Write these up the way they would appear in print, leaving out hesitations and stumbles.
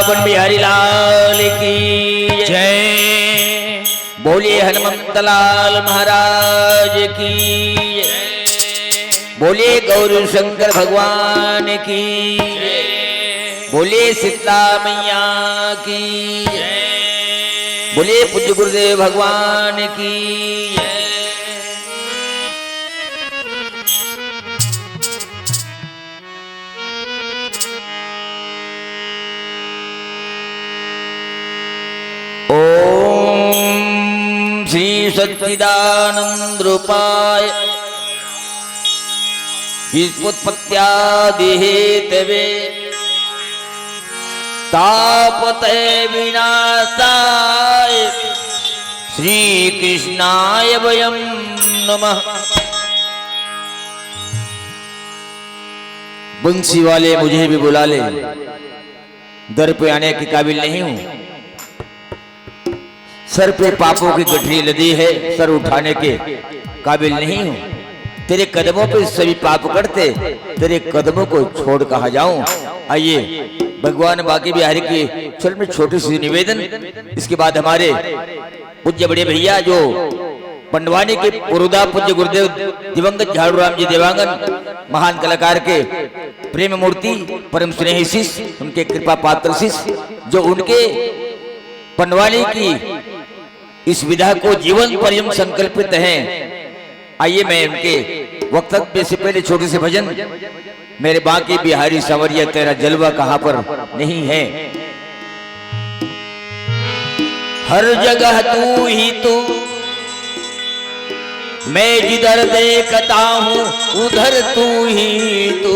बन बिहारी लाल की जय। बोलिए हनुमंत लाल महाराज की जय। बोलिए गौरी शंकर भगवान की जय। बोलिए सीता मैया की जय। बोलिए पूज्य गुरुदेव भगवान की जय। श्री सच्चिदानंद रूपाय विश्वोत्पत्त्यादि हेतवे तापत्रय विनाशाय श्री कृष्णाय वयं नमः। बंसी वाले मुझे भी बुला ले, दर पे आने के काबिल नहीं हूं। सर पे पापों की गठरी लदी है, सर उठाने के काबिल नहीं हूं। तेरे कदमों पे सभी पाप करते, तेरे कदमों को छोड़ कहां जाऊं। आइए भगवान बाकी बिहारी की चल में छोटी सी निवेदन, इसके बाद हमारे पूज्य बड़े भैया जो पंडवानी के पुरुदा पूज्य गुरुदेव दिवंगत झाड़ू राम जी देवांगन महान कलाकार के प्रेम मूर्ति परम स्नेही शिष्य, उनके कृपा पात्र शिष्य जो उनके पंडवानी की इस विधा को जीवन पर्यंत संकल्पित हैं। आइए मैं उनके वक्तव्य से पहले छोटे से भजन, मेरे बाकी बिहारी संवरिया तेरा जलवा कहां पर नहीं है। हर जगह तू ही तू, मैं जिधर देखता हूं उधर तू ही तू।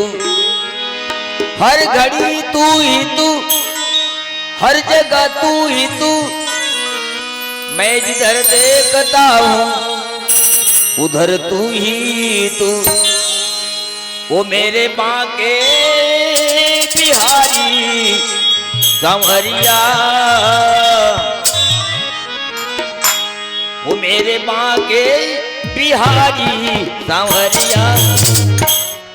हर घड़ी तू ही तू, हर जगह तू ही तू, मैं जिधर देखता हूं उधर तू ही तू। वो मेरे बांके बिहारी संवरिया, वो मेरे बांके बिहारी संवरिया।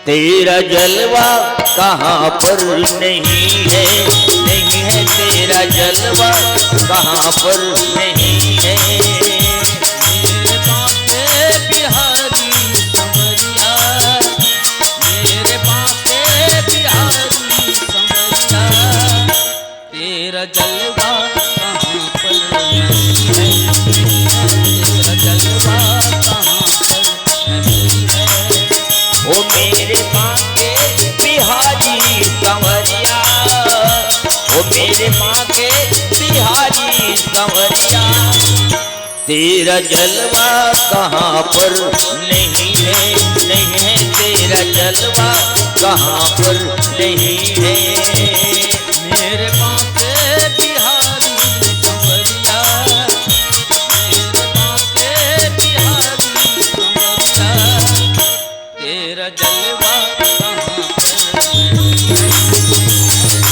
तेरा जलवा कहां पर नहीं है, नहीं है तेरा जलवा कहां पर नहीं है। मेरे बांके बिहारी संवरिया, मेरे बांके बिहारी संवरिया। तेरा जलवा कहां पर नहीं है, तेरा जलवा कहां पर नहीं है। ओ मेरे बांके बिहारी संवरिया, ओ मेरे बांके बिहारी संवरिया। तेरा जलवा कहां पर नहीं है, नहीं है तेरा जलवा कहां पर नहीं है। मेरे बांके बिहारी संवरिया, मेरे बांके बिहारी संवरिया। तेरा जलवा कहां पर नहीं है, तेरा जलवा कहां पर नहीं है।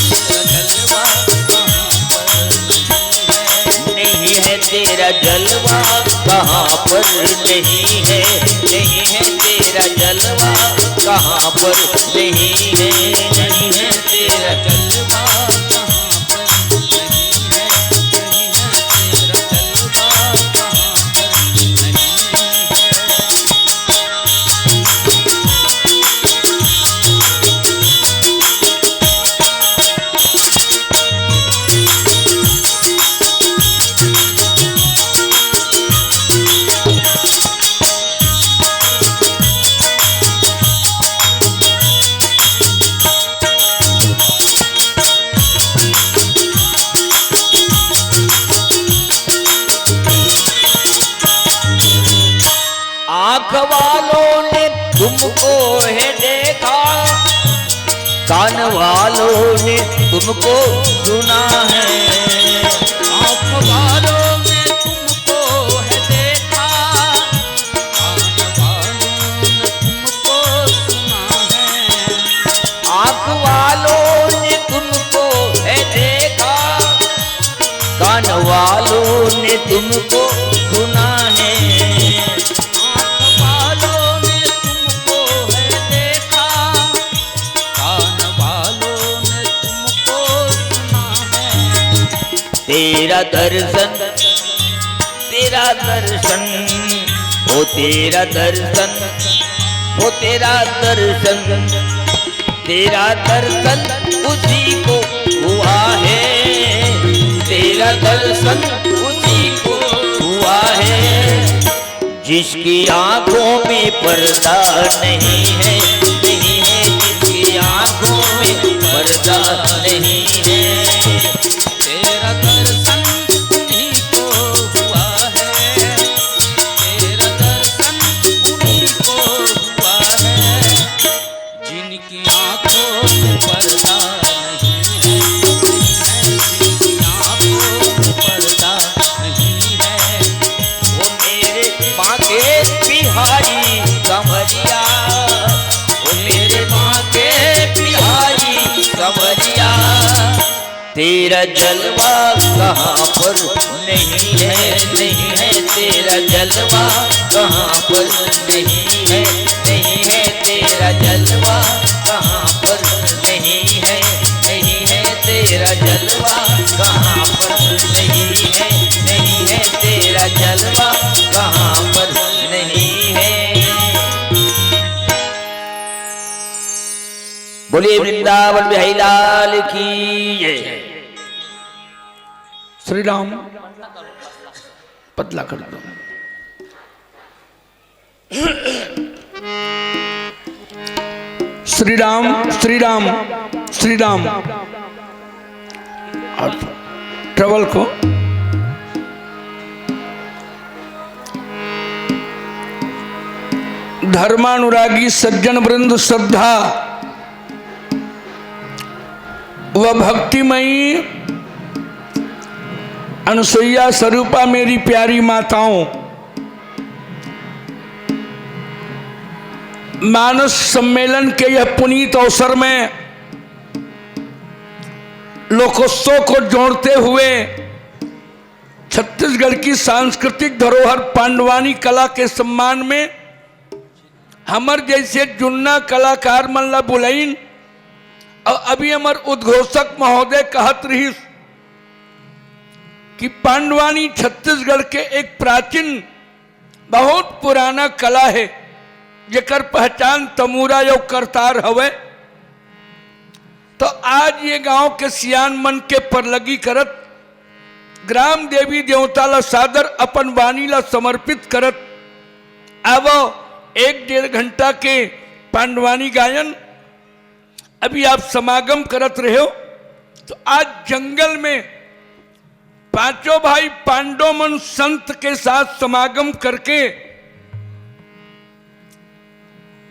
तेरा जलवा कहां पर नहीं है, नहीं है तेरा जलवा कहां पर नहीं है, नहीं है तेरा जलवा कहां पर नहीं है, नहीं है तेरा जलवा कहां पर नहीं वालों ने तुमको है देखा, कान वालों ने तुमको सुना है। आँख वालों ने तुमको है देखा, कान वालों ने तुमको सुना है। आँख वालों ने तुमको है देखा, कान वालों ने तुमको सुना है। आँख वालों ने तुमको है देखा, कान वालों ने तुमको सुना है। तेरा दर्शन, तेरा दर्शन, ओ तेरा दर्शन, ओ तेरा दर्शन, तेरा दर्शन उसी को हुआ है। तेरा दर्शन उसी को हुआ है, जिसकी आंखों में पर्दा नहीं है, नहीं है, जिसकी आंखों में पर्दा नहीं है। तेरा दर्शन उन्हीं को हुआ है, तेरा दर्शन उन्हीं को हुआ है, जिनकी आंखों में पर्दा नहीं है, जिनकी आंखों में पर्दा नहीं है। वो मेरे बांके बिहारी संवरिया, वो मेरे बांके बिहारी संवरिया, तेरा जलवा कहाँ पर नहीं है, नहीं है, तेरा जलवा कहाँ पर नहीं है, नहीं है, तेरा जलवा कहाँ पर नहीं है, नहीं है, तेरा जलवा कहाँ पर नहीं है, नहीं है, तेरा जलवा कहाँ पर नहीं है। बोलिए वृंदावन बिहारी लाल की जय। श्री राम पतला कर दो। श्री राम श्री राम श्री राम। और ट्रबल को धर्मानुरागी सज्जन वृंद, श्रद्धा व भक्तिमयी अनुसुईया स्वरूपा मेरी प्यारी माताओं, मानस सम्मेलन के यह पुनीत अवसर में लोकोत्सव को जोड़ते हुए छत्तीसगढ़ की सांस्कृतिक धरोहर पांडवानी कला के सम्मान में हमर जैसे जुन्ना कलाकार मन ला बुलाइन और अभी हमार उद्घोषक महोदय कहत रही कि पांडवानी छत्तीसगढ़ के एक प्राचीन बहुत पुराना कला है, जेकर पहचान तमूरा यो करतार हवे। तो आज ये गांव के सियान मन के परलगी करत ग्राम देवी देवता ला सादर अपन वाणी ला समर्पित करत अब 1-1.5 घंटा के पांडवानी गायन अभी आप समागम करत रहे हो। तो आज जंगल में पांचों भाई पांडव मन संत के साथ समागम करके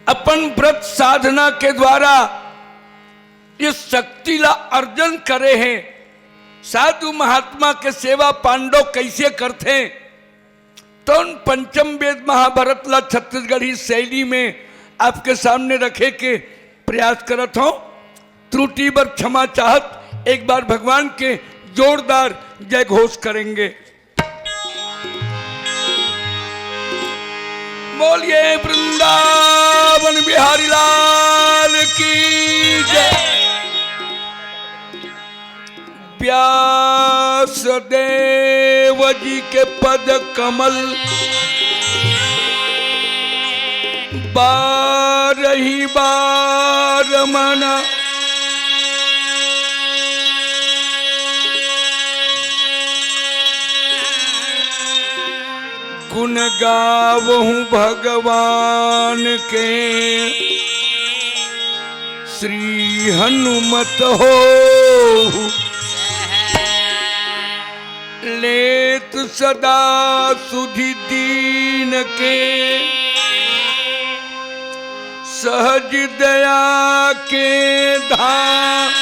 अपन व्रत साधना के द्वारा इस शक्ति ला अर्जन करे हैं। साधु महात्मा के सेवा पांडव कैसे करते हैं, तो उन पंचम वेद महाभारत ला छत्तीसगढ़ी शैली में आपके सामने रखे के प्रयास करत हो। त्रुटि पर क्षमा चाहत एक बार भगवान के जोरदार जय घोष करेंगे। बोलिए वृंदावन बिहारी लाल की जय। व्यास देव जी के पद कमल बारही बार मना गुण गावहूँ भगवान के श्री हनुमत हो लेत सदा सुधि दीन के सहज दया के धाम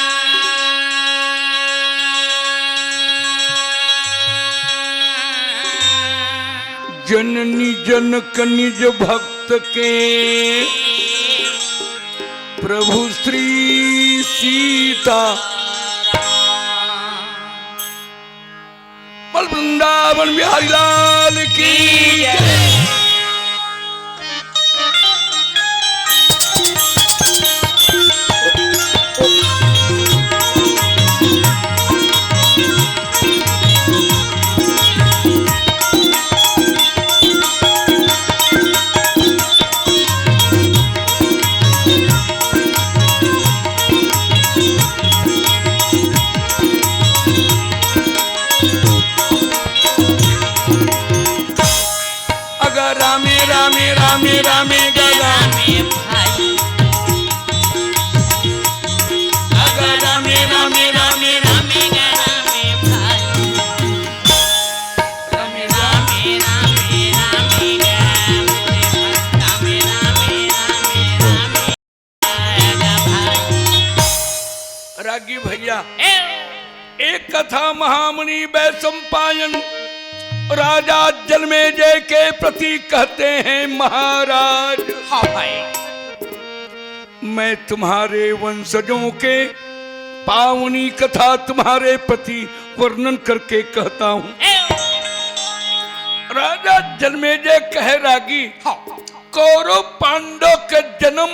जननी जनक निज भक्त के प्रभु श्री सीता बल वृंदावन बिहारी लाल की जय। रामे रामे गगा में भाई अगर रामे रामे रामे रामे रामे भाई रामे रामे रामे रामे रामे रामे भाई। रागी भैया एक कथा महामुनि वैशंपायन राजा जन्मेजय के प्रति कहते हैं, महाराज हाँ भाई मैं तुम्हारे वंशजों के पावनी कथा तुम्हारे प्रति वर्णन करके कहता हूँ। राजा जन्मेजय कहे रागी कौरव पांडव के जन्म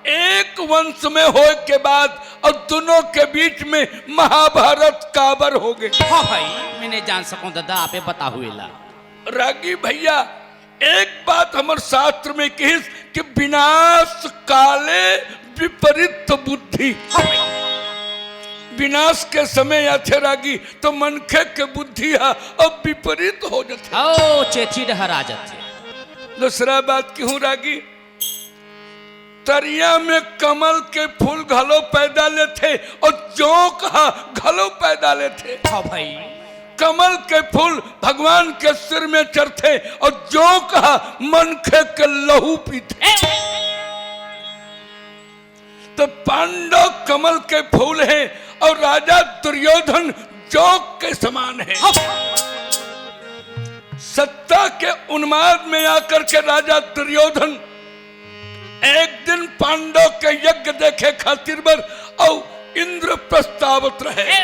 एक वंश में होए के बाद और दोनों के बीच में महाभारत काबर हो गए। हाँ भाई मैंने जान सकूं दादा आपे बता हुए ला। रागी भैया एक बात हमारे शास्त्र में कहिस कि विनाश काले विपरीत बुद्धि। हाँ भाई विनाश के समय आथे रागी तो मनखे के बुद्धि है अब विपरीत हो जाते। ओ चेची डहरा जाते। दूसरा बात क्यों रागी तरिया में कमल के फूल घलो पैदा लेते और जोंक घलो पैदा लेते। हाँ भाई कमल के फूल भगवान के सिर में चढ़ते और जोंक मनखे के लहू पीते। तो पांडव कमल के फूल हैं और राजा दुर्योधन जोंक के समान है। सत्ता के उन्माद में आकर के राजा दुर्योधन एक दिन पांडव के यज्ञ देखे खातिर बर और इंद्र प्रस्तावत रहे।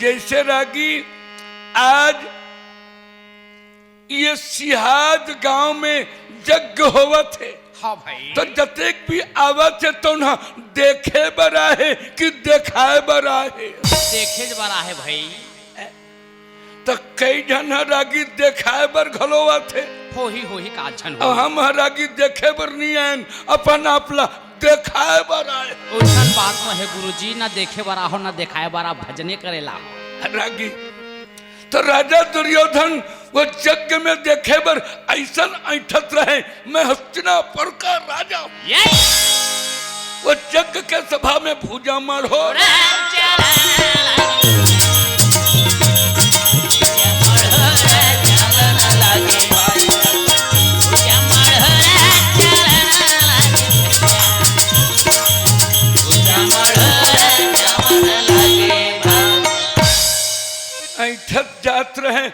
जैसे रागी आज ये सिहाद गांव में यज्ञ होवा थे। हाँ भाई तो जतेक भी आवत है तो ना देखे बरा है कि देखाए बरा है। देखे बड़ा है भाई तो कई जन रागी देखाए बर घलोवा थे। हो ही का छन और हम रागी देखे बर नहीं आए अपन आपला देखाए बर आए। ओसन बात में है गुरुजी ना देखे बरा हो ना देखाए बरा भजने करेला रागी तो राजा दुर्योधन वो यज्ञ में देखे बर ऐसा ऐठत रहे मैं हस्तिनापुर का राजा हूँ। वो यज्ञ के सभा में भूजा मार हो ऐठत जात रहे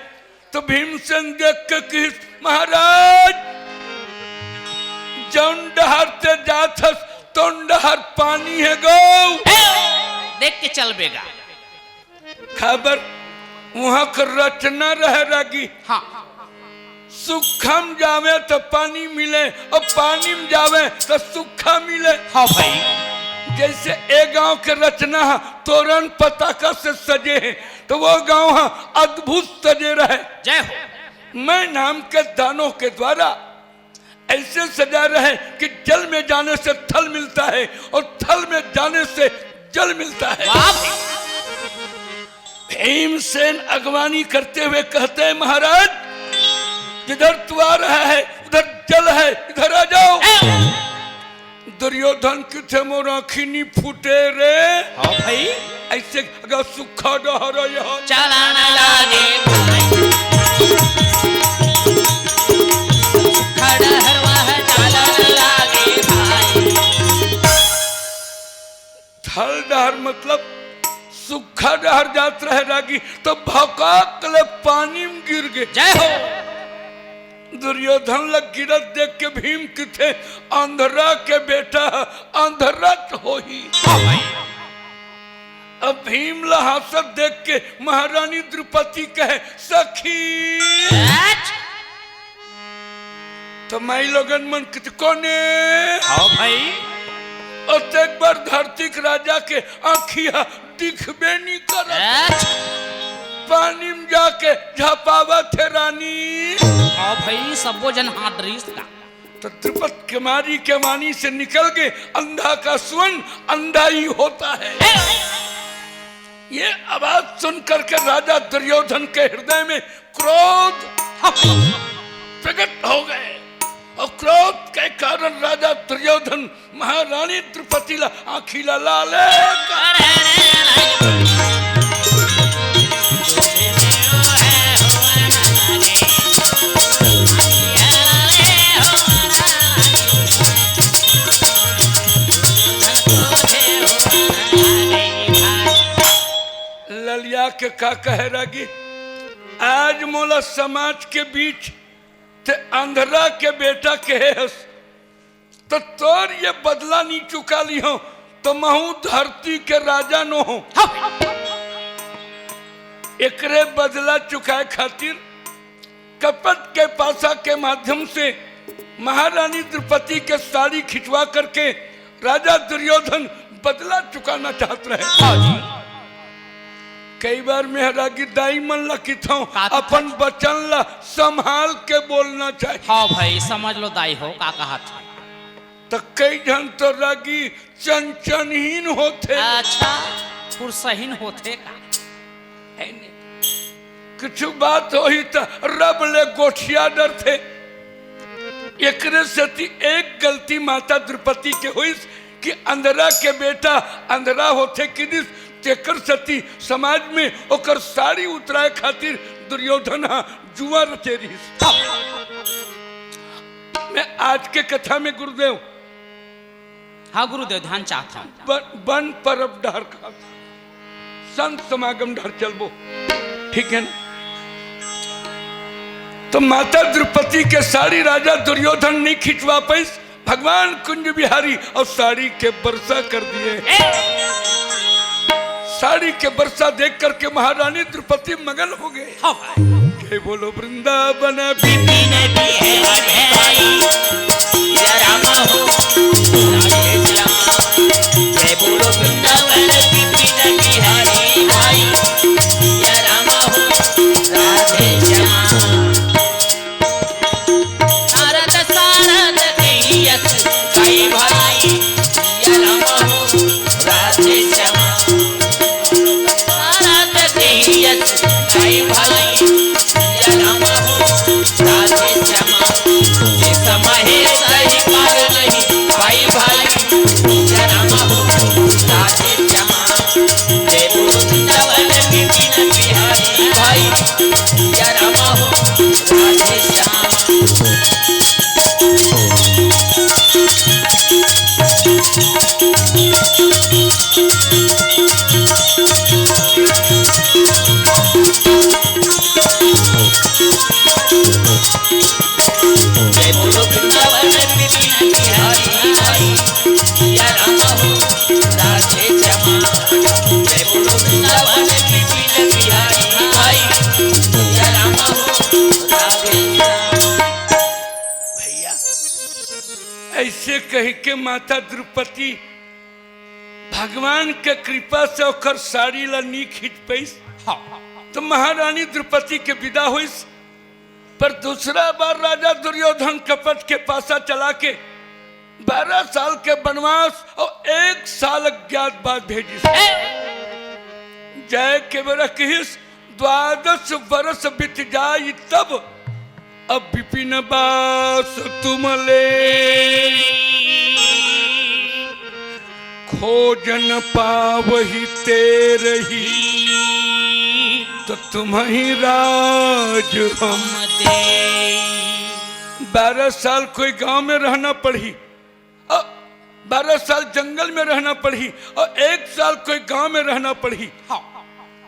तो भीमसेन देख के कि महाराज जौन डहर से जात तो डहर पानी है गौ देख के चल बेगा। खबर वहां कर रचना रह रागी हाँ सूखा में जावे तो पानी मिले और पानी में जावे तो सूखा मिले। हाँ भाई जैसे एक गांव के रचना तोरण पताका से सजे हैं तो वो गांव अद्भुत सजे रहे। जय हो। मैं नाम के दानों के द्वारा ऐसे सजा रहे कि जल में जाने से थल मिलता है और थल में जाने से जल मिलता है। वाह भाई भीमसेन अगवानी करते हुए कहते हैं महाराज जिधर तू आ रहा है उधर जल है इधर आ जाओ। दुर्योधन किथे मोर आँखी फूटे रे। हाँ भाई ऐसे अगर सुखा डहर यहाँ चलाना लागे खड़ा हरवा है चलाना लागे खल डहर मतलब सूखा डहर जात रहे रागी तो भौकाकले पानी में गिर गए। जय हो। दुर्योधन लग गिरत देख के भीम किथे अंधरा के बेटा अंधरत हो ही। अब भीम लहासत देख के महारानी द्रौपदी कहे सखी तो माई लोगन मन कित कोने हाँ भाई। और एक बार धरती के राजा के आँखिया दिखबे नहीं कर पानी में जाके झपावा थे रानी। हाँ भाई सबो जन हाथ ड्रीस का तो द्रुपद कुमारी के वाणी से निकल गए अंधा का सुन अंधा ही होता है। ये आवाज सुन करके राजा दुर्योधन के हृदय में क्रोध प्रकट हो गए और क्रोध के कारण राजा दुर्योधन महारानी द्रौपदी ला आखिला लाले ललिया के का कह रागी आज मोला समाज के बीच ते अंधरा के बेटा कहे हस तो तोर ये बदला नहीं चुका ली हो तो महू धरती के राजा नो हो। एकरे बदला चुकाए खातिर कपट के पासा के माध्यम से महारानी द्रौपदी के साड़ी खिंचवा करके राजा दुर्योधन बदला चुकाना चाहते रहे। कई बार मेहरागी दाई मन ला किथो अपन बचन ला संभाल के बोलना चाहिए। हाँ भाई समझ लो दाई हो का कहा था। तो कई जन तो रागी चंचनहीन होते। अच्छा पुरसहीन होते का कुछ बात हो ही तो रब ले गोठिया डर थे। एकरे सती एक गलती माता द्रौपदी के हुई कि अंधरा के बेटा अंधरा होते कि तेकर सती समाज में ओकर साड़ी उतराए खातिर दुर्योधन जुआ रचे रही। मैं आज के कथा में गुरुदेव हाँ गुरुदेव ध्यान चाहता हूँ बन परब डहर का संत समागम डहर चलबो ठीक है ना। तो माता द्रौपदी के साड़ी राजा दुर्योधन नहीं खिंचवा पाई। भगवान कुंज बिहारी और साड़ी के वर्षा कर दिए। साड़ी के वर्षा देख करके महारानी द्रौपदी मगन हो गए। जय बोलो वृंदावन ऐसे कह के माता द्रौपदी भगवान के कृपा से ओकर साड़ी ला नी खींच पैस। तो महारानी द्रौपदी के विदा हुई। पर दूसरा बार राजा दुर्योधन कपट के पासा चला के 12 साल के वनवास और 1 साल अज्ञात बाद भेजी। जय के बरकिस 12 वर्ष बीत जाई तब अब विपिन बास तुम ले खोजन पावही तेरही तो तुम्ही राज हम दे। 12 साल कोई गांव में रहना पड़ी। 12 साल जंगल में रहना पड़ी और 1 साल कोई गांव में रहना पड़ी। हाँ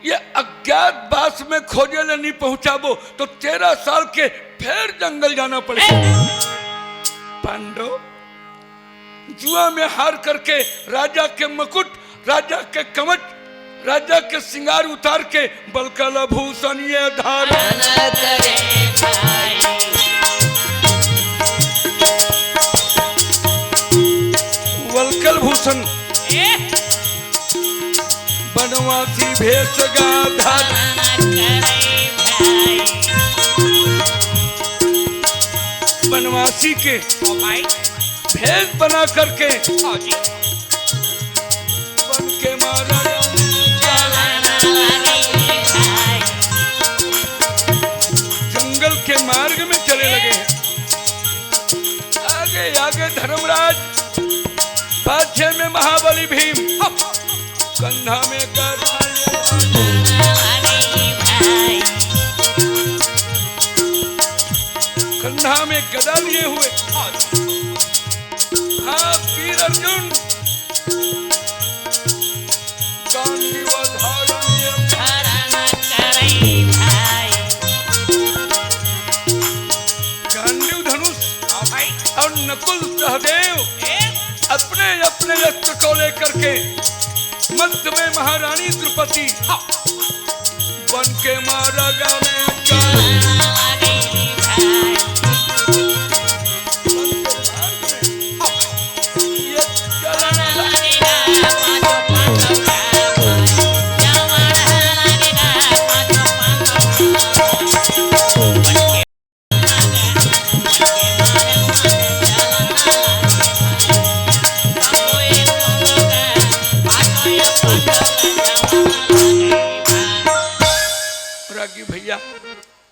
ये अज्ञात बास में खोजे ले नहीं पहुंचाबो तो 13 साल के फिर जंगल जाना पड़े। पांडव जुआ में हार करके राजा के मुकुट, राजा के कवच, राजा के श्रृंगार उतार के बलकल भूषण ये धारण वलकल भूषण बनवासी भेष गाधार बनवासी के भेष बना करके बन के मारा जंगल के मार्ग में चले लगे हैं। आगे आगे धर्मराज, पाछे में महाबली भीम, कंधा में कंधा में गदा लिए हुए हाँ वीर अर्जुन गांडीव धनुष और नकुल सहदेव अपने अपने अस्त्र को लेकर के मध्य में महारानी द्रौपदी बन के मारा गाने भैया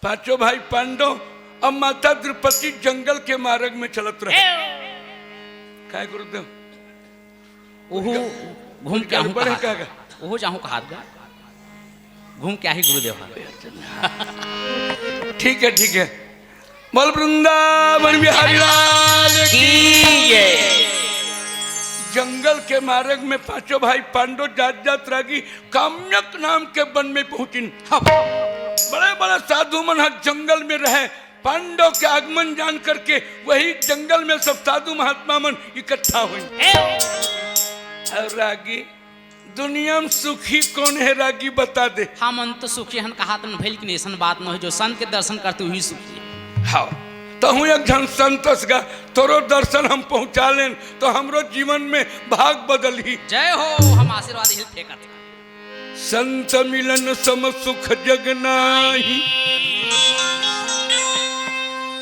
पांचों भाई पांडव अब माता द्रौपदी जंगल के मार्ग में चलत रहे। क्या गुरुदेव ओहो घूम के आहू बड़े कहा का ओहो जाहू कहा घूम के आही गुरुदेव। ठीक है बोल वृंदावन बिहारी लाल की जय। जंगल के मार्ग में पांचों भाई पांडव जात जात रागी काम्यक नाम के वन में पहुंचिन। बड़े बड़े साधु मन जंगल में रहे। पांडव के आगमन जान करके वही जंगल में सब साधु महात्मा मन इकट्ठा हुए। और रागी दुनिया में सुखी कौन है रागी बता दे। हाँ मन तो सुखी हन कहा तन भइल की ऐसन बात न हो जो संत के दर्शन करते हुई सुखी। हाँ तो हूँ एक जन संतोष गा तोरो दर्शन हम पहुंचा लेन तो हमरो जीवन में भाग बदल ही। जय हो हम आशीर्वाद हिल फेंकत संत मिलन सम सुख जग नाही।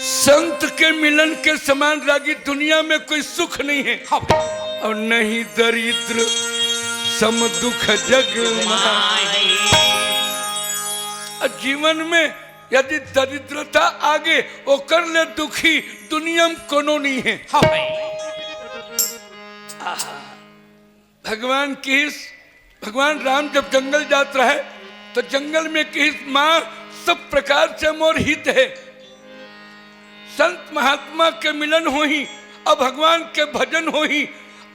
संत के मिलन के समान रागी दुनिया में कोई सुख नहीं है और नहीं दरिद्र सम दुख जग माही। जीवन में यदि दरिद्रता आगे ओकर ले दुखी दुनिया में कोनो नहीं है। भगवान राम जब जंगल जात रहे तो जंगल में किस माँ सब प्रकार से मोर हित है। संत महात्मा के मिलन हो ही अब भगवान के भजन हो ही।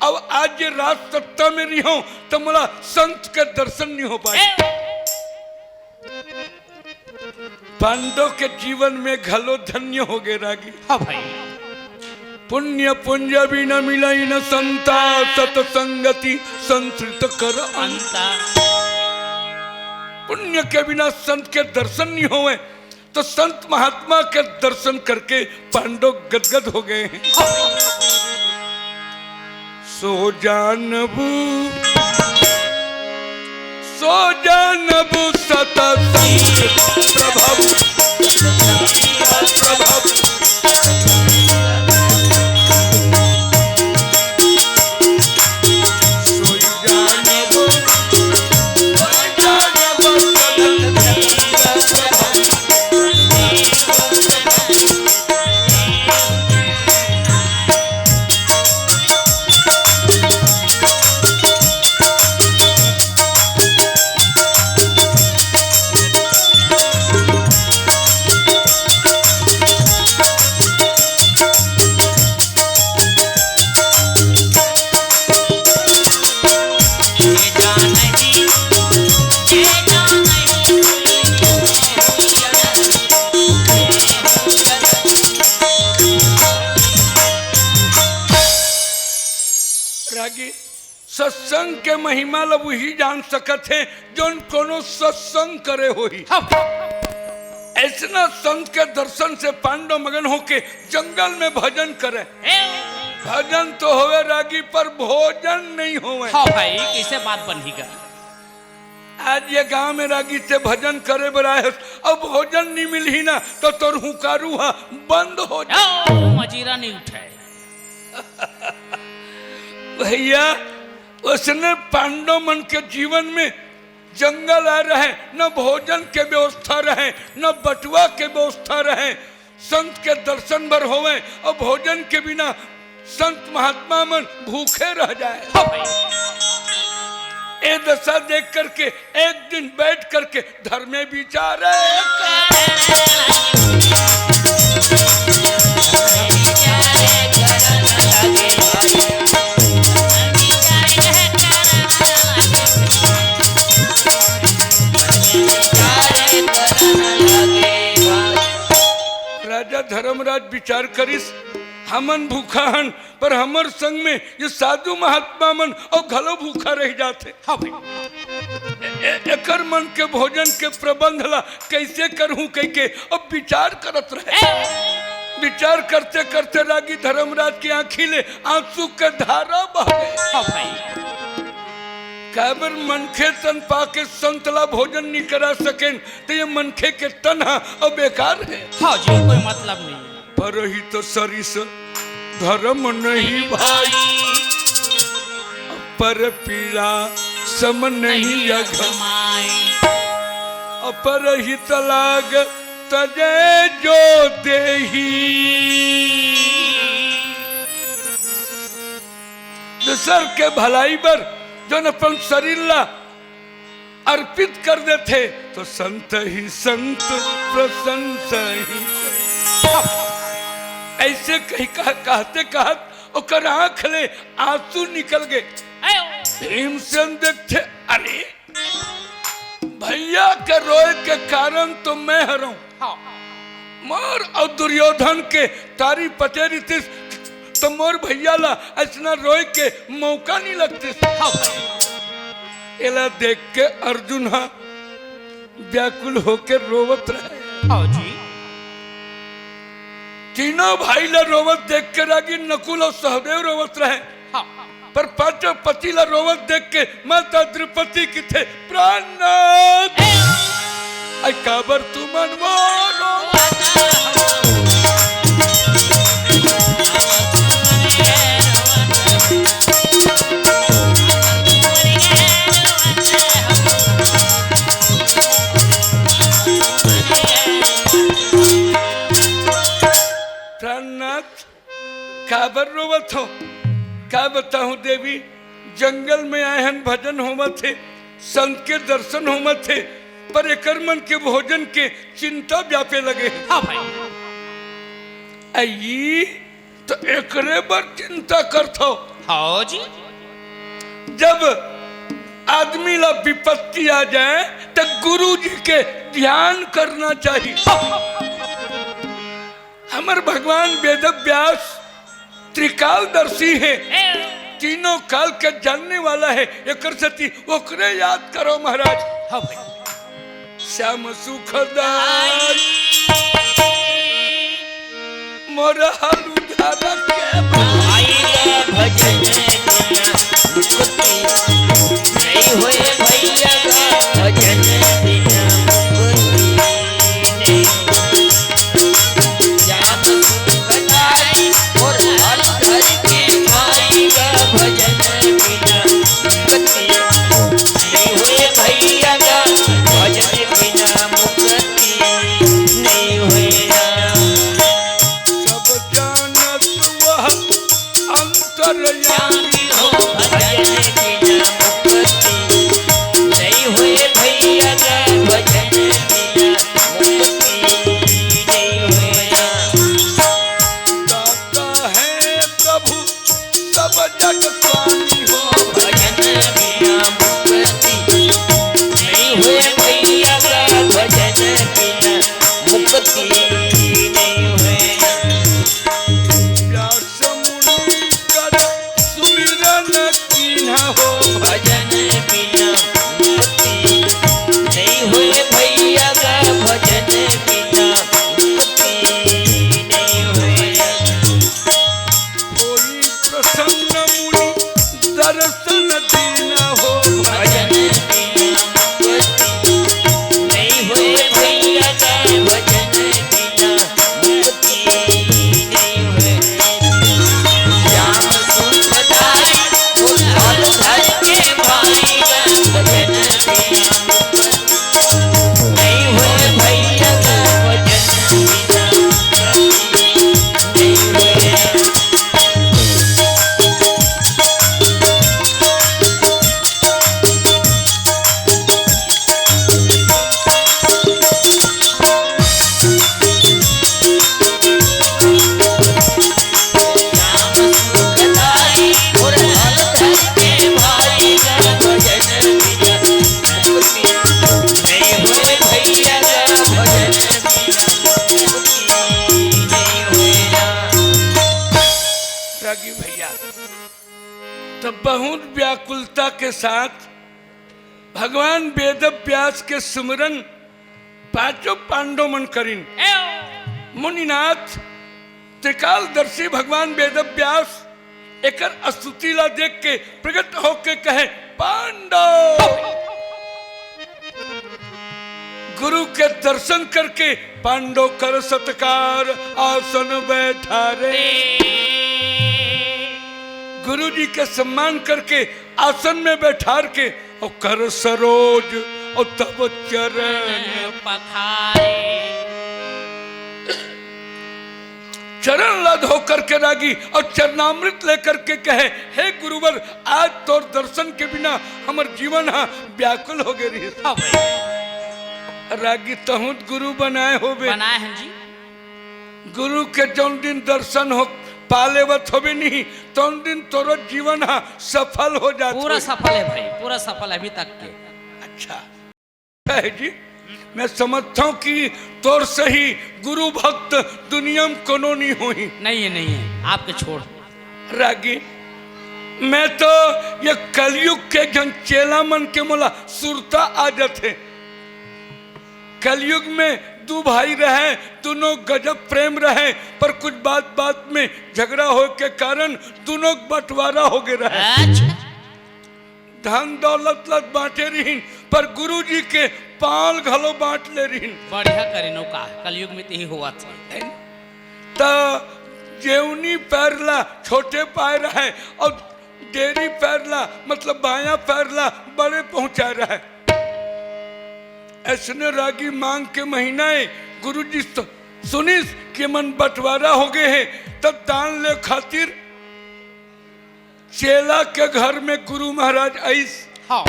अब आज ये रात सत्ता में रही हो तो मोला संत के दर्शन नहीं हो पाए। पांडव के जीवन में घलो धन्य हो गए रागी। हाँ भाई पुण्य पुंज भी न मिलाई न संता सतसंगति संस्कृत कर अंता। पुण्य के बिना संत के दर्शन नहीं हुए तो संत महात्मा के दर्शन करके पांडव गदगद हो गए हैं। सो जानबू सतसंग प्रभु रागी सत्संग के महिमा ला वही जान सकत है जोन कोनो सत्संग करे होही। ऐसना संत के दर्शन से पांडव मगन होके जंगल में भजन करे। भजन तो होवे रागी पर भोजन नहीं होवे। हाँ भाई कैसे बात बनी गई। आज ये गांव में रागी से भजन करे बराए अब भोजन नहीं मिल ही ना तो तोर हुकारू हा बंद हो जाए। मजीरा नहीं उठे भैया उसने पांडव मन के जीवन में जंगल आ रहे न भोजन के व्यवस्था रहे न बटुआ के व्यवस्था रहे। संत के दर्शन भर होवे और भोजन के बिना संत महात्मा मन भूखे रह जाए। ये दशा देख करके एक दिन बैठ करके धर्म में विचार राजा धर्मराज विचार करिस हमन भूखा हन पर हमर संग में ये साधु महात्मा मन और घलो भूखा रह जाते। हाँ भाई एकर मन के भोजन के प्रबंध ला कैसे करहूं कह के अब विचार करत रहे। विचार करते करते रागी धर्मराज की आंखी ले आंसू के धारा बह गए। हाँ भाई काबर मनखे तन पाके संतला भोजन नहीं करा सकें तो ये मनखे के तन और बेकार है। हाँ जी कोई मतलब नहीं पर ही तो सरिस धर्म नहीं भाई पर पीड़ा सम नहीं अघमाई अपर ही तलाग तजे जो देही। दूसर के भलाई पर जो अपन शरीर ला अर्पित कर देते तो संत ही संत प्रशंसा ही। ऐसे कहीं कहते कहत ओकर आंख ले आंसू निकल गए। भीमसेन देखते अरे भैया के रोए के कारण तो मैं हराऊं मोर और दुर्योधन के तारी पचेरी तिस तो मोर भैया ला ऐसा रोए के मौका नहीं लगते। एला देख के अर्जुन हा व्याकुल होके रोवत रहे। हाँ जी तीनों भाई ला रोवत देख के रागी नकुल और सहदेव रोवत रहे। हाँ पर पांचों पति ला रोवत देख के माता द्रौपदी की थे प्राणनाथ आई काबर तू मन मोरो प्राणनाथ काबर रोवत हो। क्या बताऊं देवी जंगल में आए हन भजन होमत थे संत के दर्शन होमत थे पर एकर मन के भोजन के चिंता व्यापे लगे। हाँ भाई आई तो एकरे पर चिंता करथो। हाँ जी जब आदमी ला विपत्ति आ जाए तो गुरु जी के ध्यान करना चाहिए। हमर भगवान वेद व्यास त्रिकालदर्शी है तीनों काल के जानने वाला है एकर सती ओकरे याद करो महाराज। हाँ भाई श्याम सुखदाई मोर हालू धारा के भजन नहीं हुए भैया का भजन बिना मुक्ति श्याम सुखदाई और हाल धर के भाई का भजन बिना मुक्ति नहीं हुए भैया का भजन बिना मुक्ति नहीं हुए। सब जानत वह अंतर्यामी हो भजन बिना मुक्ति नहीं हुए भैया का भजन बिना मुक्ति नहीं हुए। दाता है प्रभु सब जग स्वामी हो भजन बिना मुक्ति नहीं हुए भैया का भजन बिना मुक्ति नहीं हुए। व्यास मुनि कर सुमिरन प्रसन्न मुनि दर्शन दीना हो भजन बिना मुक्ति नहीं हुए भैया का भजन बिना मुक्ति नहीं हुए। श्याम सुखदाई उन हर धर के भाई भजन बिना नहीं हुए भैया का भजन बिना मुक्ति नहीं हुए। रागी भैया तो बहुत व्याकुलता के साथ भगवान वेद व्यास के सुमरन पांचों पांडव मन करिन। मुनिनाथ त्रिकालदर्शी भगवान वेद व्यास एकर स्तुति ला देख के प्रकट होके कहे पांडव। गुरु के दर्शन करके पांडव कर सत्कार आसन बैठा रे। गुरु जी के सम्मान करके आसन में बैठार के और कर सरोज और तब चरण पखारे। चरण लद होकर के रागी और चरणामृत लेकर के कहे हे गुरुवर आज तोर दर्शन के बिना हमर जीवन हा व्याकुल हो गए रही। हाँ भाई रागी तहुत गुरु बनाए होबे। बनाए हैं जी। गुरु के जौन दिन दर्शन हो पालेवत होबे नहीं तो दिन तोर जीवन हा सफल हो जाता। पूरा सफल है भाई, पूरा सफल है अभी तक के। अच्छा है जी, मैं समझता हूँ कि तोर सही गुरु भक्त दुनिया में कोनो नहीं हुई। नहीं है, नहीं है, आपके छोड़। रागी मैं तो ये कलयुग के जन चेला मन के मोला सुरता आदत है। कलयुग में दो भाई रहे, दोनों गजब प्रेम रहे, पर कुछ बात बात में झगड़ा हो के कारण दोनों बंटवारा हो गए रहे। अच्छा। धन दौलत लत बांटे रहीन, पर गुरु जी के पाल घलो बांट ले रहीन। बढ़िया करे नौका, कलयुग में यही हुआ था। तो जेवनी पैरला छोटे पाए रहे और डेरी पैरला मतलब बाया पैरला बड़े पहुंचा रहे। ऐसने रागी मांग के महीनाए गुरु जी सुनिस कि मन बंटवारा हो गए हैं, तब दान ले खातिर चेला के घर में गुरु महाराज आईस। हाँ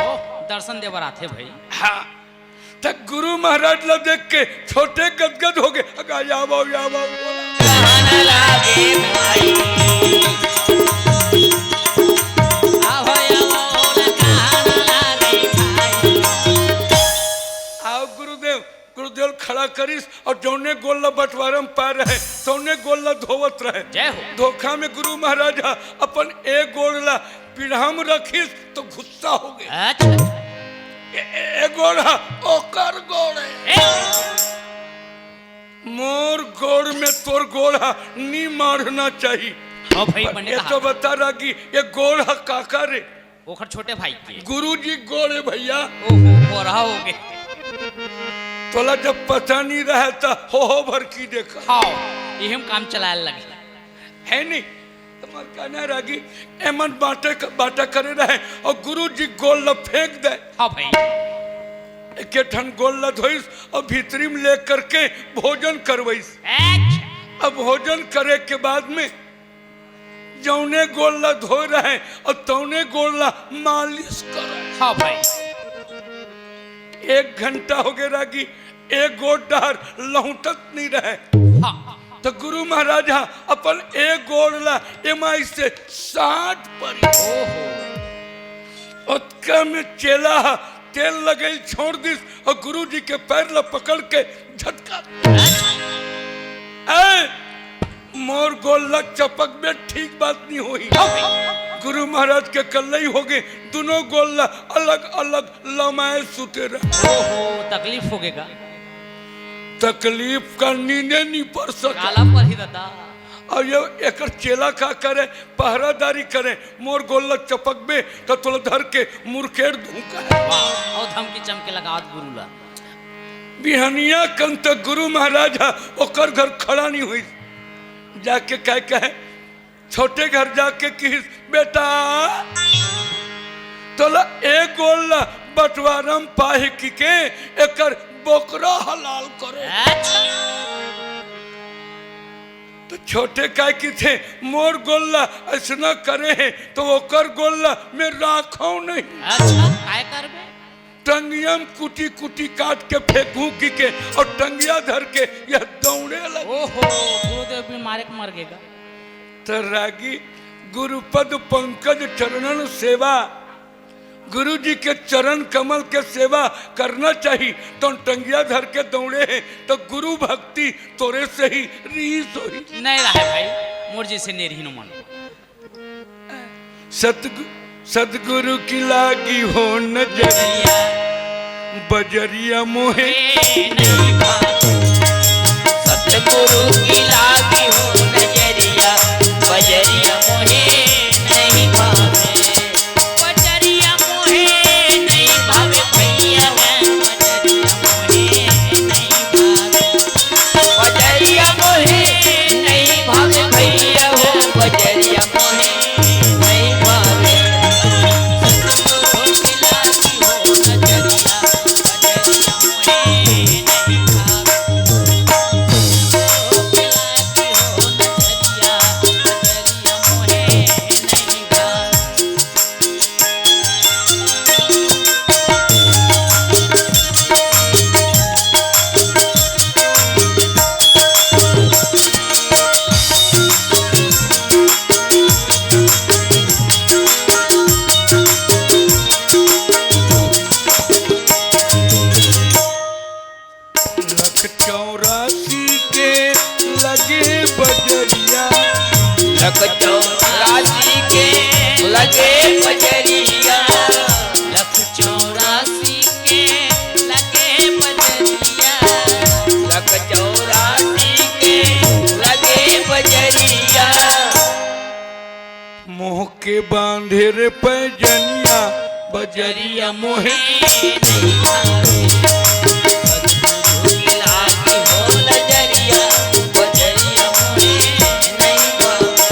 दर्शन देवर आते भाई। हाँ तब गुरु महाराज ला देख के छोटे गदगद हो गए। अगा यावो यावो कहने लागे भाई आवो आवो कहने लागे भाई। आओ गुरुदेव। गुरुदेव खड़ा करिस और जौने गोल्ला बंटवारा में पा रहे तौने गोल्ला धोवत रहे। जय हो। धोखा में गुरु महाराज अपन एक गोड़ला पीढ़ा में रखिस तो गुस्सा हो गए। अच्छा। गोड़ा ओकर गोड़े मोर गोड़ में तोर गोड़ा नी मारना चाहिए। हाँ भाई बने ये कहा। तो बता रहा कि ये गोड़ा काका रे ओखर छोटे भाई के। गुरु जी गोड़े भैया। ओहो हो रहा हो गए। तोला जब पता नहीं रहा था हो भर की देखा। हाँ यही हम काम चलाए लगे है नहीं तुम्हार कहना रागी एमन बाटा करे रहे और गुरु जी गोल फेंक दे। हाँ भाई। एक ठन गोल धोइस और भीतरी में ले करके भोजन करवैस। अच्छा। अब भोजन करे के बाद में जौने गोला धो रहे और तौने गोला मालिश कर रहे। हाँ भाई। 1 घंटा हो गया रागी एक गोड़ डहर लौटत नहीं रहे। हाँ। तो गुरु महाराज अपन एक गोड़ला एमाई से 60 पर ओहो। उत्का में चेला तेल लगे छोड़ दिस और गुरु जी के पैर ला पकड़ के झटका। मोर गोल्ला चपक में ठीक बात नहीं हुई। गुरु महाराज के कल्ले हो गए दोनों गोल्ला अलग अलग लमाए सुते रहे। ओहो तकलीफ हो गएगा। तकलीफ का नींदे नहीं पड़ सका। काला पर ही दादा। और ये एक चेला का करे पहरादारी करे मोर गोल्ला चपक बे तो थोड़ा धर के मुरखेड़ धूका है। वाह और धमकी चमके लगावत गुरु ला। बिहनिया कंत गुरु महाराज ओकर घर खड़ा नहीं हुई, जाके कह कहे छोटे घर जाके किस बेटा तोला एक गोल्ला बंटवारम पाहे की के एकर बोकरा हलाल करे। तो छोटे काय की थे मोर गोल्ला ऐसा करे है तो ओकर गोल्ला में राखो नहीं। अच्छा काय करबे? टंगिया में कुटी कुटी काट के फेंकू की के और टंगिया धर के यह दौड़े लगे। ओहो गुरुदेव भी मारे के मर गएगा। तो रागी गुरुपद पंकज चरणन सेवा, गुरु जी के चरण कमल के सेवा करना चाहिए। तो टंगिया धर के दौड़े हैं तो गुरु भक्ति तोरे से ही रीस होई। नहीं रहा भाई मोर जैसे नेरही न मन। सतगुरु की लागी हो नजरिया बजरिया मोहे नहीं भावे। सतगुरु की लागी हो नजरिया बजरिया मोहे नहीं भावे। बजरिया मोहे नहीं भावे भैया है बजरिया मोहे नहीं भावे। बजरिया मोहे नहीं भावे भैया हो बजरिया मोहे नहीं भावे। सतगुरु की लागी हो नजरिया बजरिया मोहे नहीं भावे। चौरासी के लगे बजरिया। लख 84 के लगे बजरिया। लख 84 के लगे बजरिया। मोह के बांधे रे पैजनिया बजरिया मोहे नहीं भावे। सतगुरु की लागी हो नजरिया बजरिया मोहे नहीं भावे।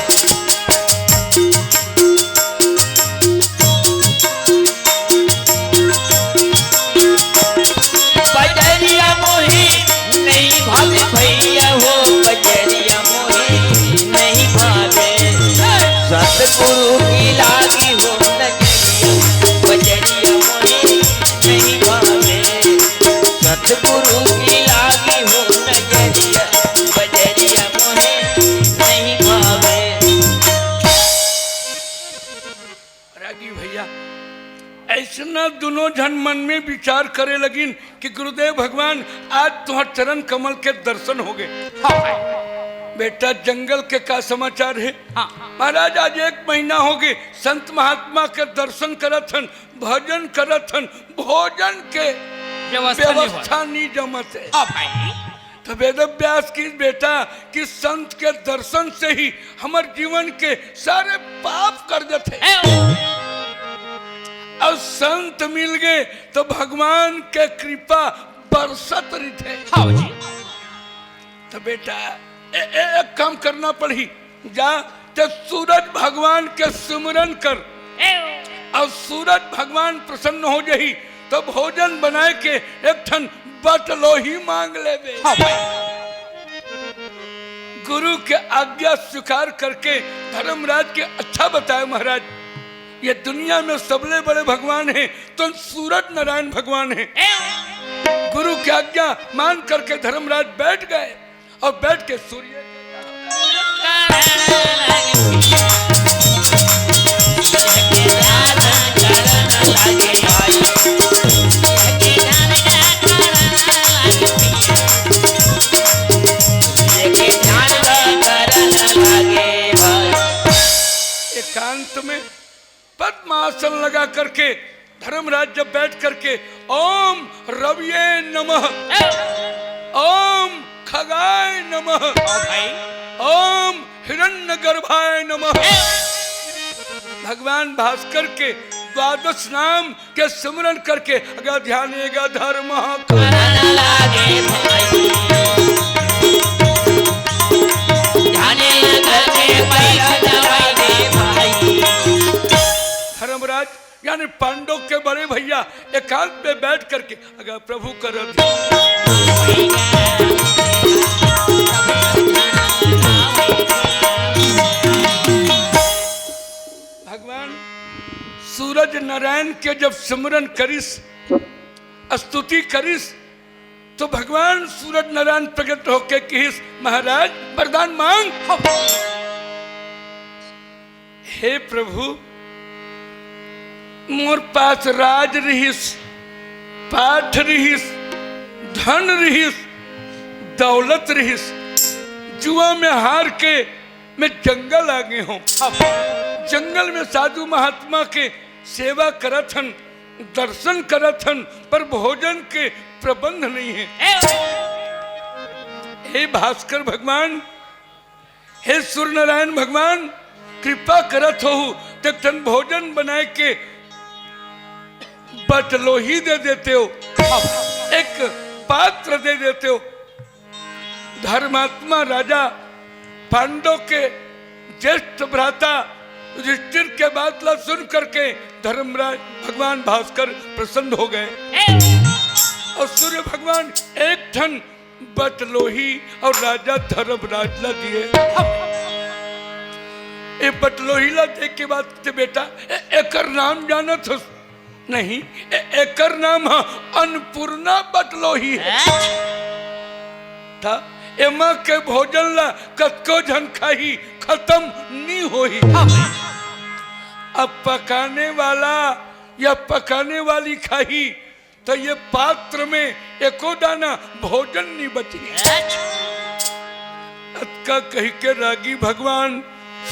बजरिया मोहे नहीं भावे भैया हो बजरिया मोहे नहीं भावे। सतगुरु की लागी हो नजरिया बजरिया मोहे नहीं भावे। सतगुरु की लागी हो नजरिया बजरिया मोहे नहीं भावे। रागी भैया ऐसा दोनों जन मन में विचार करे लगिन कि गुरुदेव भगवान आज तुम्हारे चरण कमल के दर्शन हो गए। बेटा जंगल के का समाचार है? महाराज आज 1 महीना हो गए संत महात्मा के दर्शन करत हन, भजन करत हन, भोजन के व्यवस्था नहीं जमत है। तो वेद व्यास की बेटा कि संत के दर्शन से ही हमारे जीवन के सारे पाप कर देते। और संत मिल गए तो भगवान के कृपा बरसत रही थे। तो बेटा एक काम करना पड़ी, जा तो सूरज भगवान के सुमरन कर और सूरज भगवान प्रसन्न हो जाही तो भोजन बनाए के एक ठन बटलो ही मांग ले। गुरु के आज्ञा स्वीकार करके धर्मराज के अच्छा बताया महाराज ये दुनिया में सबले बड़े भगवान हैं तो सूरज नारायण भगवान हैं। गुरु की आज्ञा मान करके धर्मराज बैठ गए और बैठ के सूर्य एकांत में पद्मासन लगा करके धर्मराज जब बैठ करके ओम रविये नमः, ओम खगाय नमः, ओम हिरण्यगर्भाय नमः। भगवान भास्कर के द्वादश नाम के स्मरण करके अगर ध्यानेगा धर्म करन लागे भाई, ध्याने करके पैसा दे भाई। धर्मराज यानी पांडव के बड़े भैया एकांत में बैठ करके अगर प्रभु कर ध्यान, भगवान सूरज नारायण के जब स्मरण करिस, स्तुति करिस, तो भगवान सूरज नारायण प्रकट होके कहिस महाराज वरदान मांग। हे प्रभु मोर पास राज रहिस, पाठ रहिस, धन रहिस, दौलत रहिस, जुआ में हार के मैं जंगल आ गए हूं। जंगल में साधु महात्मा के सेवा करत हन, दर्शन करत हन, पर भोजन के प्रबंध नहीं है। हे भास्कर भगवान, हे सूर्य नारायण भगवान, कृपा करत हो तन भोजन बनाए के बटलोही दे देते हो, एक पात्र दे देते हो। धर्मात्मा राजा पांडव के ज्येष्ठ भ्राता युधिष्ठिर के बात ला सुन करके धर्मराज भगवान भास्कर प्रसन्न हो गए और सूर्य भगवान एक ठन बटलोही और राजा धर्मराज ला दिए। ए बटलोही ला दे के बाद बेटा एकर नाम जानत हो नहीं, एकर नाम है अन्नपूर्णा बटलोही है। था एमा के भोजन ला कतको झन खाही खत्म नहीं होही। अब पकाने वाला या पकाने वाली खाही तो ये पात्र में एको दाना भोजन नहीं बची। अतका कही के रागी भगवान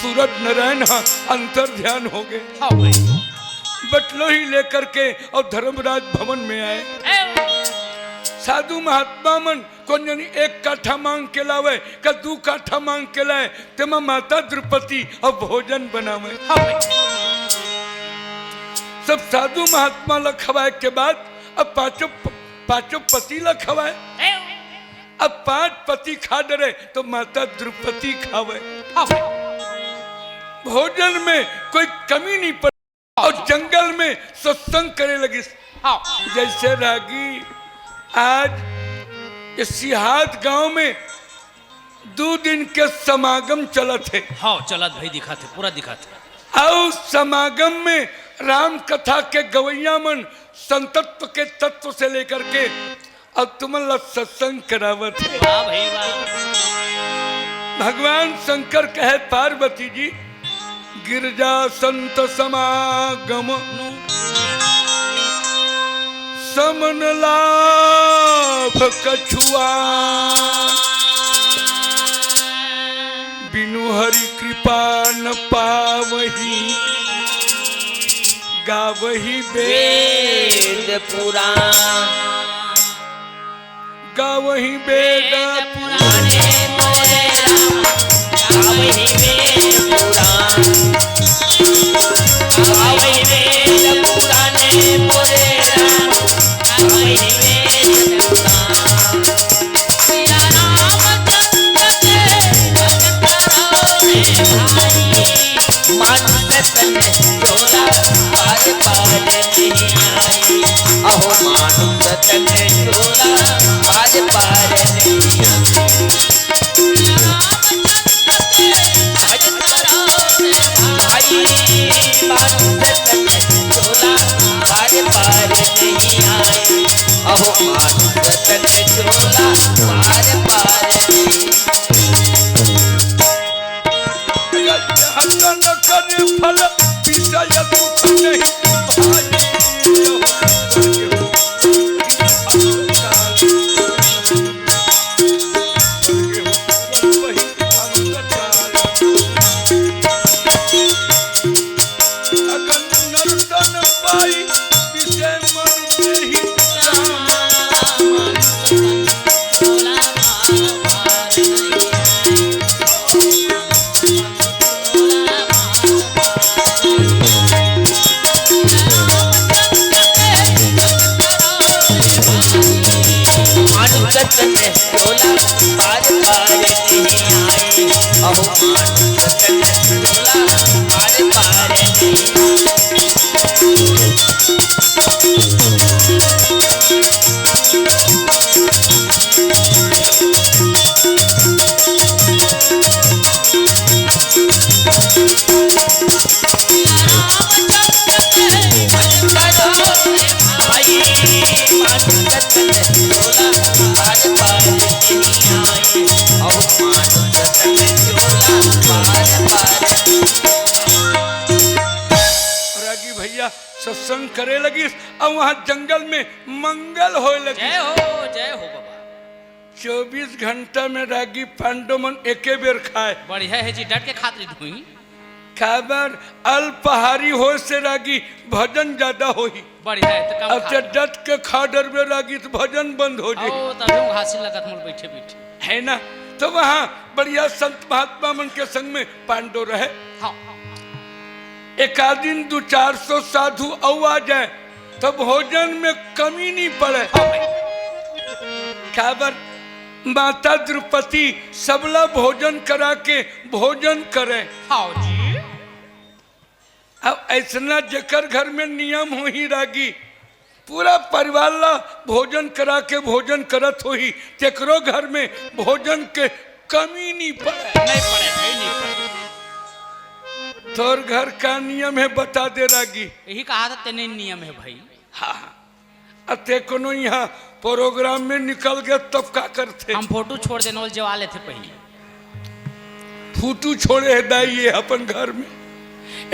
सूरज नारायण अंतर ध्यान हो गए, बटलोही लेकर के और धर्मराज भवन में आए। साधु महात्मा मन को एक काठा मांग के लावे का 2 काठा मांग के लाए, तेमा माता द्रौपदी और भोजन बनावे। सब साधु महात्मा ला खवाए के बाद अब पांचों पति ला खवाए। अब 5 पति खा डरे तो माता द्रौपदी खावे। भोजन में कोई कमी नहीं पड़ी और जंगल में सत्संग करे लगी। जैसे रागी आज इस सिहाद गांव में 2 दिन के समागम चलत है। हाँ चलत भाई, दिखाते पूरा दिखाते। और समागम में राम कथा के गवैया मन संतत्व के तत्व से लेकर के अब तुमला सत्संग करावत है। वाह भाई वाह। भगवान शंकर कहे पार्वती जी गिरजा संत समागम समन लाभ कछुआ, बिनु हरि कृपा न पावही, गावही वेद पुराण, गावही वेद पुराणे मोरे राम, गावही वेद पुराण, गावही वेद पुराणे मोरे राम, गावही वेद पुराण। सिया रामचंद्र के भजन करो रे भाई, मानस तन चोरा पार पार नहीं आई। अहो मानुष तन चोरा पार पार नहीं आई। भजन करो रे भाई, मानुष तन चोरा पार पार नहीं आई। अहो मानुष तन चोरा पार पार नहीं। हसन कर फल विषय सुख नहीं रागी भैया सत्संग करे लगी और वहां जंगल में मंगल होए लगी। जय हो बाबा। 24 घंटा में रागी पांडुमन एके बेर खाए। बढ़िया है जी, डट के खातिर हुई। खबर अल्पहारी हो से रागी भजन ज्यादा होई। बढ़िया है तो अब से डट के खा डरबे रागी तो भजन बंद हो जाए। तभी घासी लगत मोल बैठे बैठे है ना। तो वहाँ बढ़िया संत महात्मा मन के संग में पांडव रहे। हाँ। एक दिन 200-400 साधु औ आ जाए तो भोजन में कमी नहीं पड़े। खबर माता द्रौपदी सबला भोजन करा के भोजन करे। हाँ जी। अब ऐसा जकर घर में नियम हो ही रागी पूरा परिवार ला भोजन करा के भोजन करत हो ही तेकरो घर में भोजन के कमी नहीं पड़े। नहीं पड़े भाई, नहीं पड़े। तोर घर का नियम है बता दे रागी। यही कहा था तेने नियम है भाई। हाँ। अते कोनो यहाँ प्रोग्राम में निकल गए तब का करते। हम फोटो छोड़ देने वाले जवा लेते पहले। फोटो छोड़े है दाइए अपन घर में।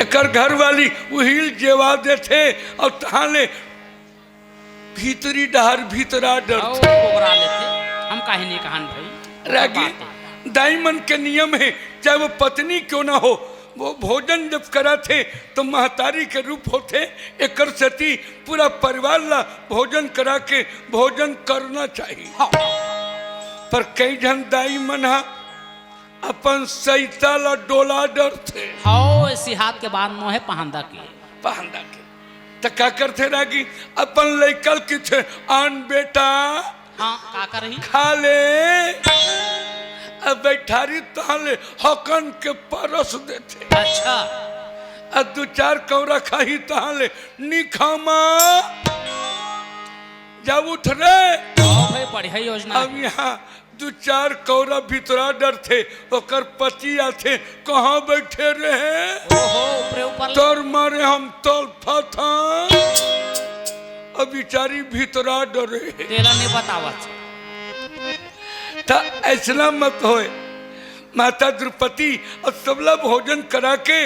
एकर घर वाली उहिल जेवा देते और तहाले भीतरी डहर भीतरा डरते। पोगरा लेते हम काहे नहीं कहान भाई। रागी दाईमन के नियम है चाहे वो पत्नी क्यों ना हो वो भोजन जब करा थे तो महतारी के रूप होते एकर सती पूरा परिवार ला भोजन करा के भोजन करना चाहिए। हाँ। पर कई जन दाई मना अपन सैता ला डोला डर थे। हाँ इसी हाथ के बाद मोहे पहंदा के तो क्या करते रागी अपन लैकल की थे आन बेटा। हाँ का कर रही खा ले। अब बैठारी ताले हकन के परस देते। अच्छा। अब 2-4 कौरा खाही ताले निखामा जब उठ रहे। भाई बढ़िया योजना। अब यहाँ 2-4 कौरा भीतरा डर थे ओकर पति आते कहाँ बैठे रहे। ऊपर ऊपर तोर मारे हम तोल फथा अब बिचारी भीतरा डरे। तेरा नहीं बतावत था ऐसा मत होए। माता द्रौपदी और सबला भोजन करा के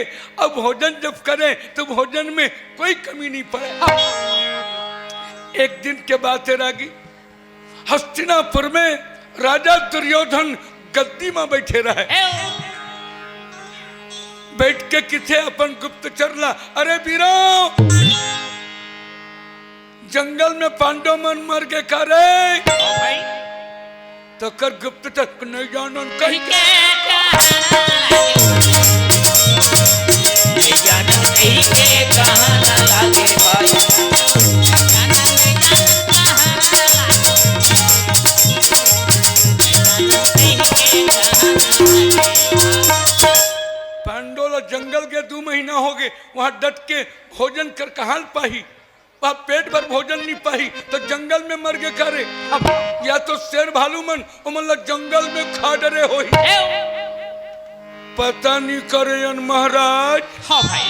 अब भोजन जब करें तो भोजन में कोई कमी नहीं पड़े। एक दिन के बात है रागी हस्तिनापुर में राजा दुर्योधन गद्दी में बैठे रहे। बैठ के किथे अपन गुप्तचर ला अरे वीरो जंगल में पांडव मन मर के करे भाई तो कर गुप्तचर नहीं जानन कहीं पांडोला जंगल के 2 महीना हो गए वहां डट के भोजन कर कहां पाही वहां पेट भर भोजन नहीं पाही तो जंगल में मर गए करे। या तो शेर भालू मन मतलब जंगल में खा डरे हो पता नहीं करे महाराज। हाँ भाई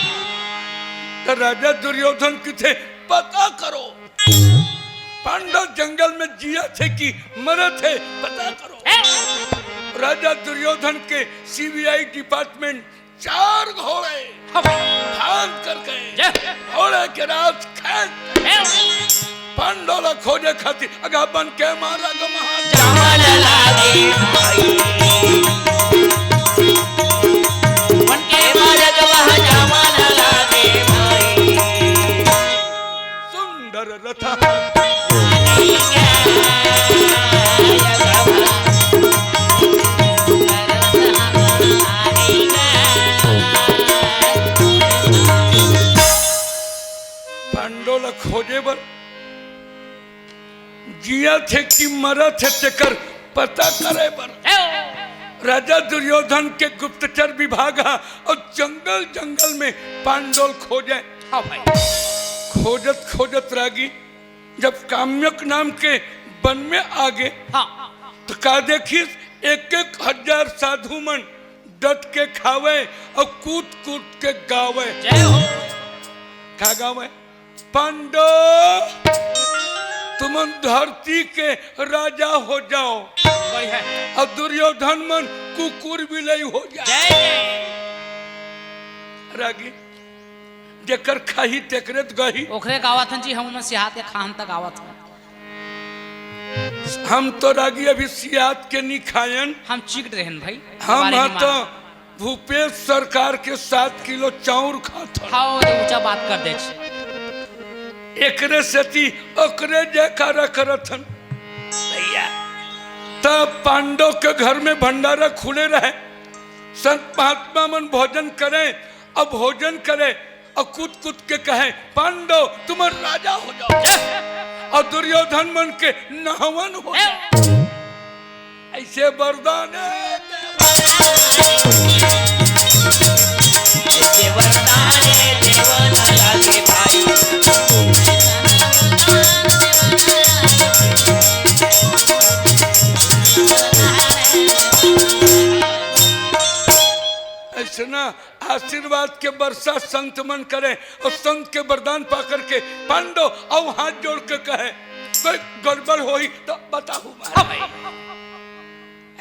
तो राजा दुर्योधन की थे पता करो पांडव जंगल में जिया थे कि मरे थे पता करो। राजा दुर्योधन के सीबीआई डिपार्टमेंट 4 घोड़े भाग कर गए घोड़े के रात पांडोला खोजे खातिर अगा बन के मारा सुंदर रथा पांडोला खोजे बर जिया थे कि मरा थे तेकर पता करे बर राजा दुर्योधन के गुप्तचर विभाग और जंगल जंगल में पांडोल खोजे। हाँ भाई। खोजत खोजत रागी जब काम्यक नाम के वन में आगे, हाँ। तो का देखिस 1,000 साधु मन डट के खावे और कूद कूद के गावे। जय हो। क्या गावे? पांडो तुम धरती के राजा हो जाओ बढ़िया। और दुर्योधन मन कुकुर बिलाई हो जाए। जय। रागी जेकर खाही तेकरेत गही। ओखरे गावत हन जी, हम में सिहात के खान तक गावत हन। हम तो रागी अभी सियात के नहीं खायन। हम चिकट रहन भाई। हम हमारे हाँ नहीं तो माना। भूपेश सरकार के 7 किलो चाउर खात हन। हाँ तो ऊंचा बात कर दे छी। एकरे सेती ओकरे जयकारा करत हन भैया। तब पांडव के घर में भंडारा खुले रहे, संत महात्मा मन भोजन करे। अब भोजन करे और कूद कूद के कहे पांडव तुम राजा हो जाओ और दुर्योधन मन के नहवन हो जाओ। ऐसे वरदान है। ये वरदान है देवता के भाई। ऐसे ना आशीर्वाद के वर्षा संत मन करे और संत के वरदान पा करके पांडव और हाथ जोड़ के कहे कोई गड़बड़ होई तो बताओ महाराज।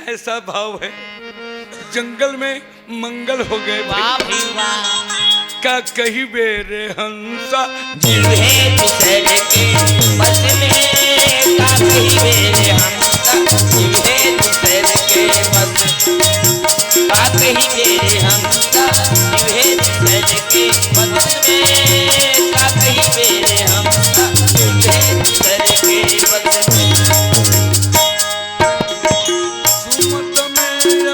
ऐसा भाव है। जंगल में मंगल हो गए वाह भाई। भाई वाह। का कही बेरे हंसा जीव है दूसरे के बस में, का कही मेरे हमसा। जीव है दूसरे के बस, का कही मेरे हमसा। जीव है दूसरे के बस में, का कही मेरे हमसा। जीव है दूसरे के बस में। सुमत में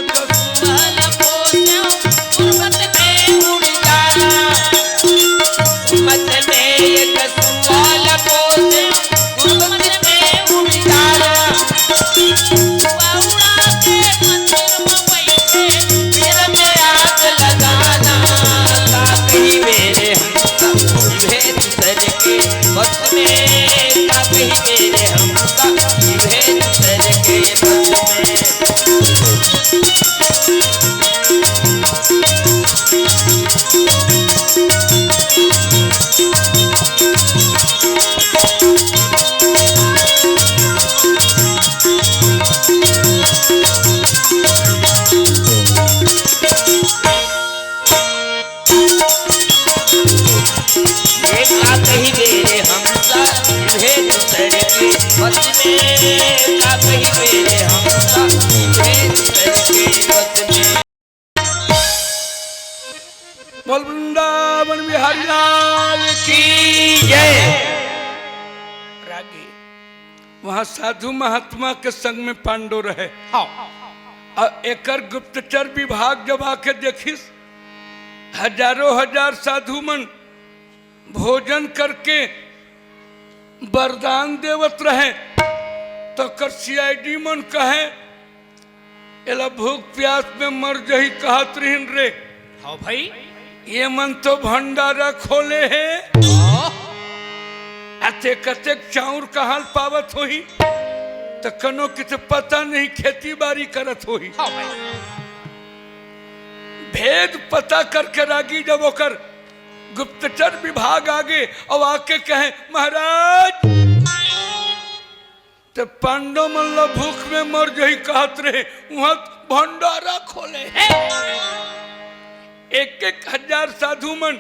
कसु वाला पोस्यो गुर्बत में उड़ जाना। गुर्बत में ये कसु वाला पोस्यो गुर्बत में उड़ जाना। हुआ उड़ा के मंदिर में बैठे फिर में आग लगाना। का कही मेरे हमसा जीव है दूसरे के बस में, का कही मेरे हमसा। जीव है दूसरे के बस में। ये का कही मेरे हमसा। जीव है दूसरे के बस में, का कही मेरे हमसा। जीव है दूसरे के बस में। बोल वृंदावन बिहारी लाल की। की जय। रागी वहां साधु महात्मा के संग में पांडव रहे। हाँ। और एकर गुप्तचर विभाग जब आके देखिस हजारों हजार साधु मन भोजन करके वरदान देवत रहे, तो कर CID मन कहे एला भूख प्यास में मर जही कहत रहीन रे। हाँ भाई। ये मन तो भंडारा खोले है। अते कतेक चाउर कहाल पावत होही तो कनो कित पता नहीं खेती बाड़ी करत होही। हाँ भाई। भेद पता करके रागी जब ओकर गुप्तचर विभाग आगे और आके कहे महाराज तो पांडव मन ला भूख में मर जही कहत रहे, वहां भंडारा खोले। 1,000 साधु मन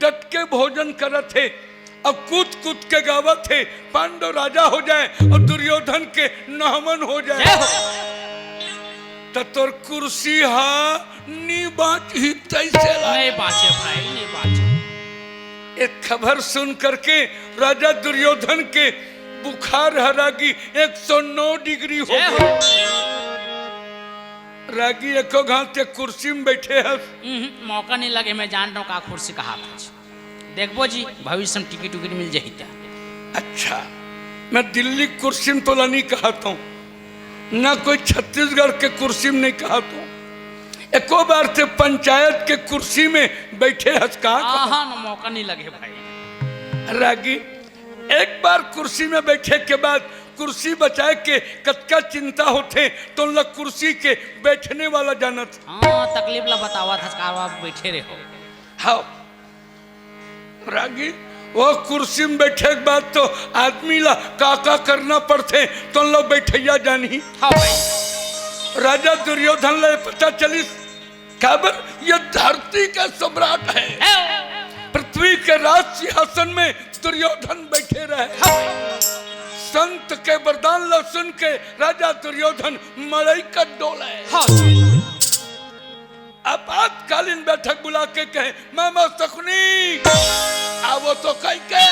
डट के भोजन करत थे और कूद कूद के गावत थे पांडव राजा हो जाए और दुर्योधन के नहमन हो जाए। तो तोर कुर्सी हा नी बात ही तैसे नहीं बाचे भाई, नहीं बाचे। एक खबर सुन करके राजा दुर्योधन के बुखार हरागी 109 डिग्री हो गई। रागी एको घाते कुर्सी में बैठे है। मौका नहीं लगे, मैं जान रहा हूँ का कुर्सी का हाथ है। देखबो जी भविष्य में टिकट उकट मिल जाही क्या। अच्छा मैं दिल्ली कुर्सी में तो नहीं कहता हूँ, ना कोई छत्तीसगढ़ के कुर्सी में नहीं कहता हूँ। एको बार से पंचायत के कुर्सी में बैठे हंसका हाँ ना मौका नहीं लगे भाई। रागी एक बार कुर्सी में बैठे के बाद कुर्सी बचाए के कतका चिंता होते तो उन लोग कुर्सी के बैठने वाला जानत। हाँ तकलीफ ला बतावा था कारवा बैठे रहो। हाँ रागी वो कुर्सी में बैठे के बाद तो आदमी ला का करना पड़ते तो उन लोग बैठैया जानी। हाँ भाई। राजा दुर्योधन ले पता चली खबर ये धरती का सम्राट है, पृथ्वी के राज सिंहासन में दुर्योधन बैठे रहे। संत के वरदान लो सुन के राजा दुर्योधन मड़ई का डोले। आपातकालीन बैठक बुला के कहे मामा शकुनी आवो तो कह के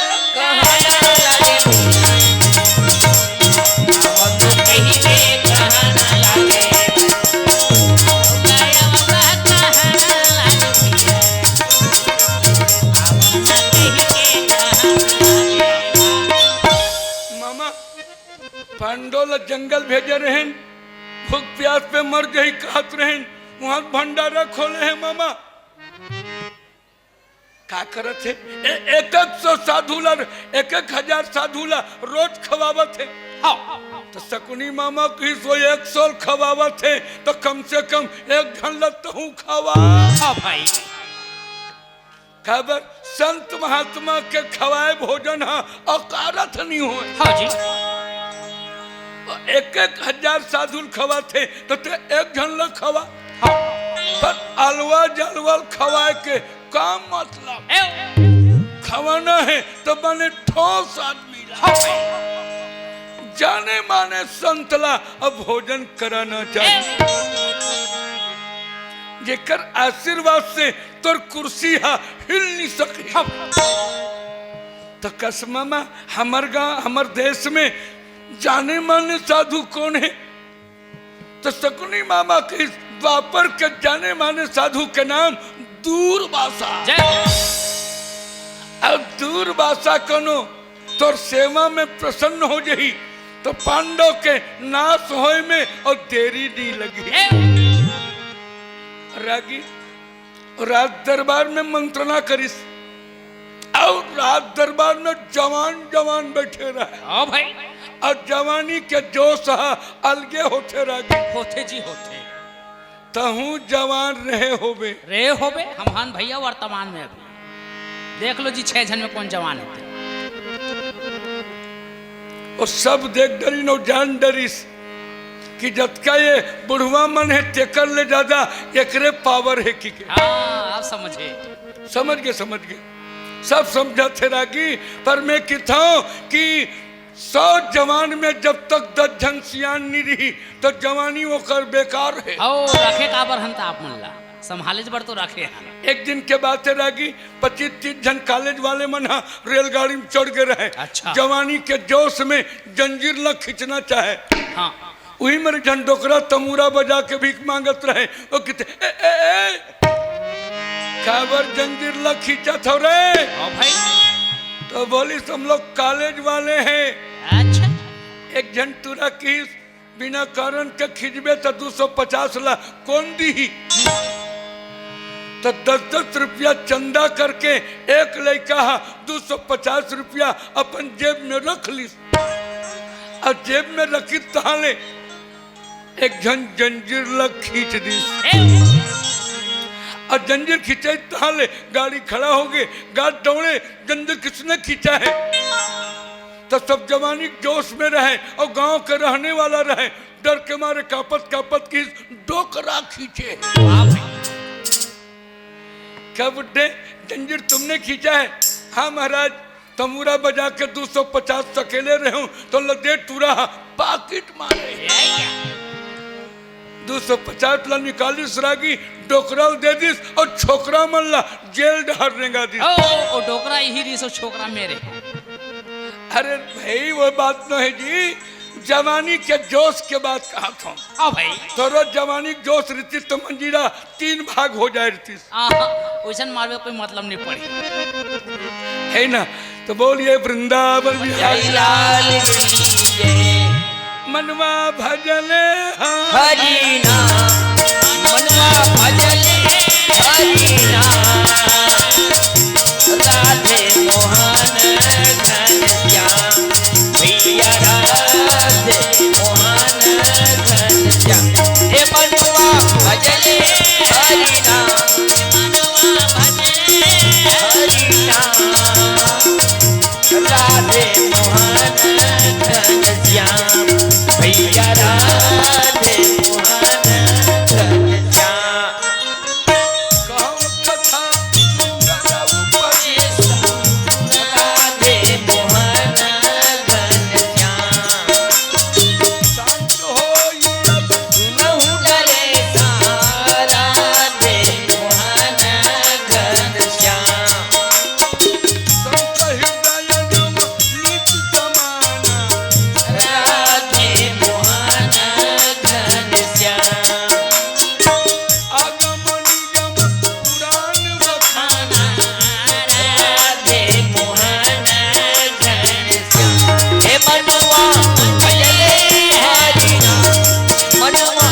पांडोल जंगल भेजे रहें, भूख प्यास पे मर गई कहत रहें, वहां भंडारा खोले हैं मामा का करत है। एक एक सौ साधुला 1,000 साधुला रोज खवावत है। तो शकुनी मामा की सो 100 खवावत है तो कम से कम एक घंटा तो खावा। भाई खबर संत महात्मा के खवाए भोजन अकारत नहीं हो। हाँ जी 1,000 साधु खवा थे तो एक घंटा खवा। पर अलवा जलवल खवाए के काम मतलब खवाना है तो बने ठोस आदमी जाने माने संतला अब भोजन कराना चाहिए जेकर आशीर्वाद से तोर कुर्सी हिल नहीं सके। तो कसमा हमर गांव हमर देश में जाने माने साधु कौन है तो शकुनी मामा के द्वापर के जाने माने साधु के नाम दूरबासा। अब दूरबासा कनो तोर सेवा में प्रसन्न हो जाही तो पांडव के नाश होए में और देरी नहीं लगी। रागी राज दरबार में मंत्रणा करिस और राज दरबार में जवान जवान बैठे रहे। भाई और जवानी के जोश अलगे होते रागी होते जी होते तहू जवान रहे होबे हम भैया वर्तमान में अभी देख लो जी 6 जन में कौन जवान है और सब देख डरी नो जान डरिस कि जतका ये बुढ़वा मन है तेकर ले ज्यादा एकरे पावर है कि आप समझ गए सब समझा थे रागी। पर मैं कहता हूं कि 100 जवान में जब तक 10 जन सियान नहीं रही तो जवानी वो कर बेकार है। रखे काबर हन आप मुल्ला संभाले बर तो रखे हैं। एक दिन के बाद है रागी 25-30 जन कॉलेज वाले मन रेलगाड़ी में चढ़ गए रहे। अच्छा। जवानी के जोश में जंजीर ल खींचना चाहे। हाँ। वही मेरे जन डोकरा तमूरा बजा के भीख मांगत रहे। वो कहते खबर जंजीर ल खींचा था रे भाई तो बोली हम लोग कॉलेज वाले हैं। अच्छा। एक जन तुरा की बिना कारण के खिंचबे तो 250 ला कौन दी तो 10-10 रुपया चंदा करके एक लड़का 250 रुपया अपन जेब में रख ली और जेब में रखी तहाले एक जन जंजीर लग खींच दी और जंजीर खींचे तहाले गाड़ी खड़ा हो गई गाड़ी दौड़े जंजीर किसने खींचा है तो सब जवानी जोश में रहे और गांव के रहने वाला रहे डर के मारे कापत की डोकरा खींचे। क्या बुड्ढे जंजीर तुमने खींचा है? हाँ महाराज तमूरा बजा के 250 अकेले रहे हूं तो लदे टूरा पाकिट मारे 250 ला निकाली सरागी डोकरा दे दिस और छोकरा मल्ला जेल डहर रेंगा दिस। ओ डोकरा यही रिसो छोकरा मेरे। अरे भाई वो बात न है जी जवानी के जोश के बाद कहा था। हाँ भाई तोरो जवानी जोश रीति तो मंजीरा 3 भाग हो जाए रीति वैसा मारवे कोई मतलब नहीं पड़ी है ना। तो बोलिए वृंदावन बिहारी लाल मनवा भजन हरि नाम मनवा भजले हरि नाम राधे मोहन घनश्याम भैया राधे मोहन घनश्याम हे मनवा भजले हरि नाम हरि नाम राधे मोहन घनश्याम भैया राधे मोहन घनश्याम कहूँ कथा राधे मोहन घनश्याम शांत होई अब नहु डरे राधे मोहन घनश्याम संत हृदय जम नित समाना राधे मोहन घनश्याम आगम निगम पुराण बखान राधे मोहन घनश्याम हे मनवा भजले हरि नाम मनवा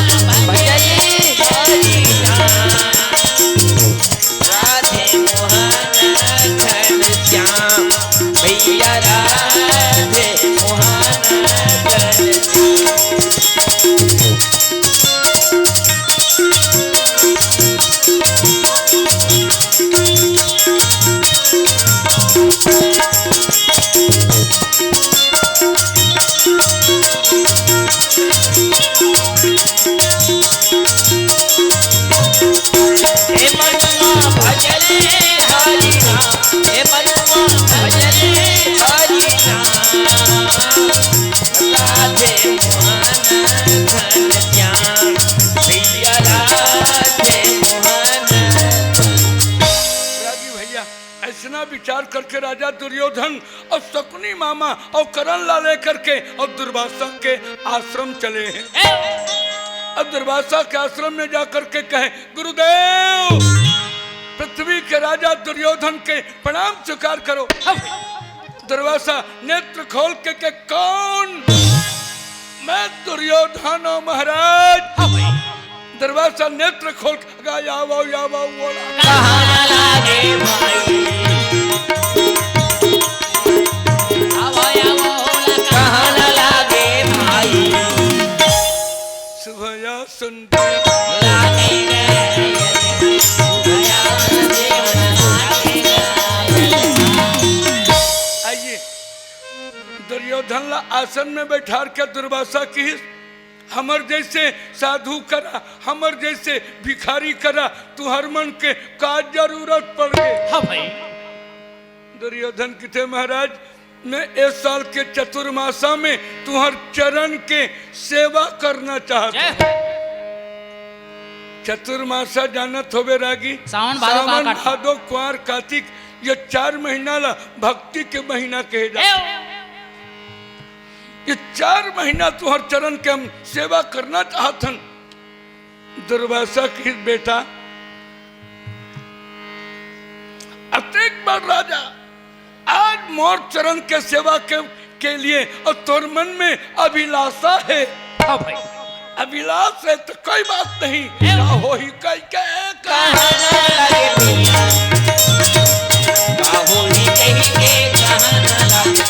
भजले हरि नाम राधे मोहन घनश्याम भैया राधे मोहन घनश्याम हे मनवा भजले हरि नाम हे मनवा भजले हरि नाम राधे मोहन घनश्याम भैया राधे मोहन रागी भैया ऐसा विचार करके राजा दुर्योधन और शकुनी मामा और करण ला लेकर के और दुर्वासा के आश्रम चले हैं। अब दुर्वासा के आश्रम में जाकर के कहे गुरुदेव पृथ्वी के राजा दुर्योधन के प्रणाम स्वीकार करो। दुर्वासा नेत्र खोल के कौन? मैं दुर्योधन हूं महाराज। दुर्वासा नेत्र खोल के यावो यावो बोला कहाँ लागे भाई कहाँ लागे भाई सुभया सुंदर आइए दुर्योधन ला आसन में बैठा के दुर्वासा की हमर जैसे साधु करा हमर जैसे भिखारी करा तुहर मन के का जरूरत पड़ गई। हाँ भाई दुर्योधन किथे महाराज मैं इस साल के चतुर्मासा में तुहर चरण के सेवा करना चाहता जय हूं। हो। चतुर्मासा जानत होवे रागी सावन भादो का काट। भादो कुंवर कार्तिक ये 4 महीना ला भक्ति के महीना कहे जा। ये 4 महीना तुहर चरण के हम सेवा करना चाहतन। दुर्वासा की बेटा अतेक बार राजा आज मोर चरण के सेवा के लिए और तोर मन में अभिलाषा है। हाँ भाई अभिलाष है तो कोई बात नहीं क्या हो ही कई के कहाँ लागे भैया काहो ही कहीं के कहाँ लागे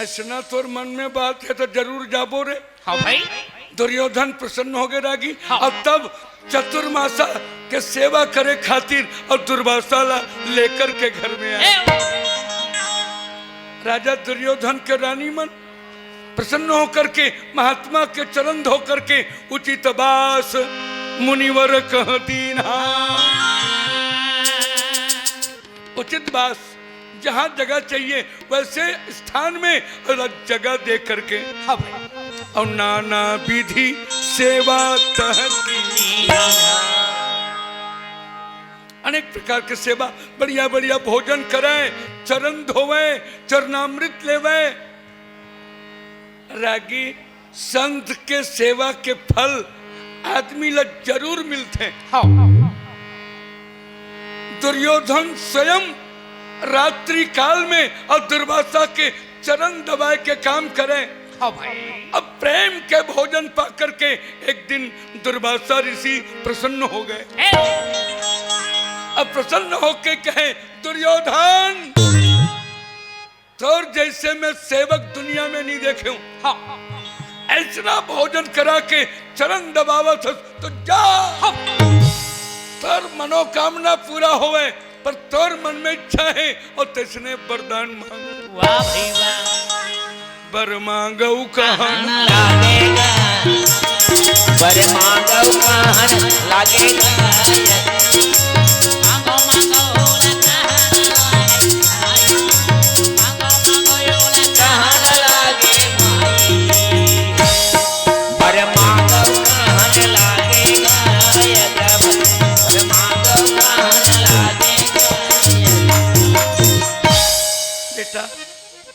ऐसा तोर मन में बात है तो जरूर जाबो रे। हाँ भाई दुर्योधन प्रसन्न हो गए रागी। हाँ। और तब चतुर्मासा के सेवा करे खातिर और दुर्वासा ला लेकर के घर में आए। राजा दुर्योधन के रानी मन प्रसन्न होकर के महात्मा के चरण धो करके उचित बास मुनिवर कह दीन्हा। उचित बास जहाँ जगह चाहिए वैसे स्थान में जगह दे करके हाँ भाई और नाना विधि सेवा तह की। अनेक प्रकार के सेवा बढ़िया बढ़िया भोजन करें चरण धोवे चरणामृत लेवे। रागी संत के सेवा के फल आदमी ला जरूर मिलते हैं। हाँ दुर्योधन स्वयं रात्रि काल में और दुर्वासा के चरण दबाए के काम करें। हाँ भाई। अब प्रेम के भोजन पा करके एक दिन दुर्वासा ऋषि प्रसन्न हो गए। अब प्रसन्न होके कहे, दुर्योधन तोर जैसे मैं सेवक दुनिया में नहीं देखे हूं। हाँ। ऐसा भोजन करा के चरण दबावा था तो जा। हाँ। तोर मनोकामना पूरा होवे, पर तोर मन में इच्छा है और तैसने वरदान मांग। वाह भाई वाह। बर मांगऊ कहन लागेगा, बर मांगऊ कहन लागेगा, मांगो मांगो ना मांगो मांगो कहन लागेगा, बर मांगऊ कहन लागेगा, बर मांगऊ कहन लागेगा। बेटा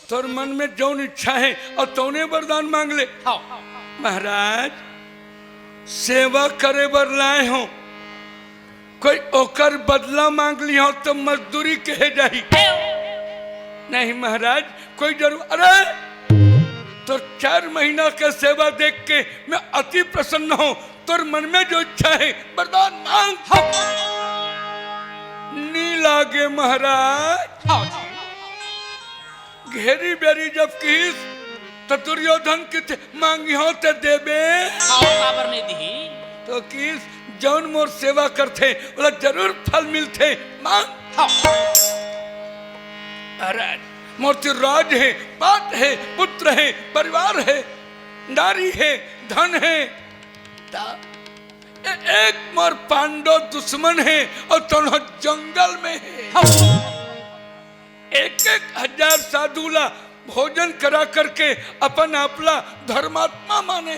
तोर मन में जौन इच्छा है और तौने वरदान मांग ले। हाँ। महाराज सेवा करे बर लाए हो, कोई ओकर बदला मांग ली हो तो मजदूरी कहे जाही। नहीं महाराज कोई जरूर। अरे तो 4 महीना का सेवा देख के मैं अति प्रसन्न हूं। तोर मन में जो इच्छा है वरदान मांग। हाँ। नी लागे महाराज। हाँ। घेरी बेरी जब किस तो दुर्योधन कित मांगी हो ते देबे। हाँ काबर नहीं दी। तो किस जौन मोर सेवा करते बोला जरूर फल मिलते मांग। हाँ। अरे मोती राज है, बात है, पुत्र है, परिवार है, नारी है, धन है। एक मोर पांडव दुश्मन है और दोनों जंगल में है। हाँ। 1-1 हजार साधुला भोजन करा करके अपन आपला धर्मात्मा माने।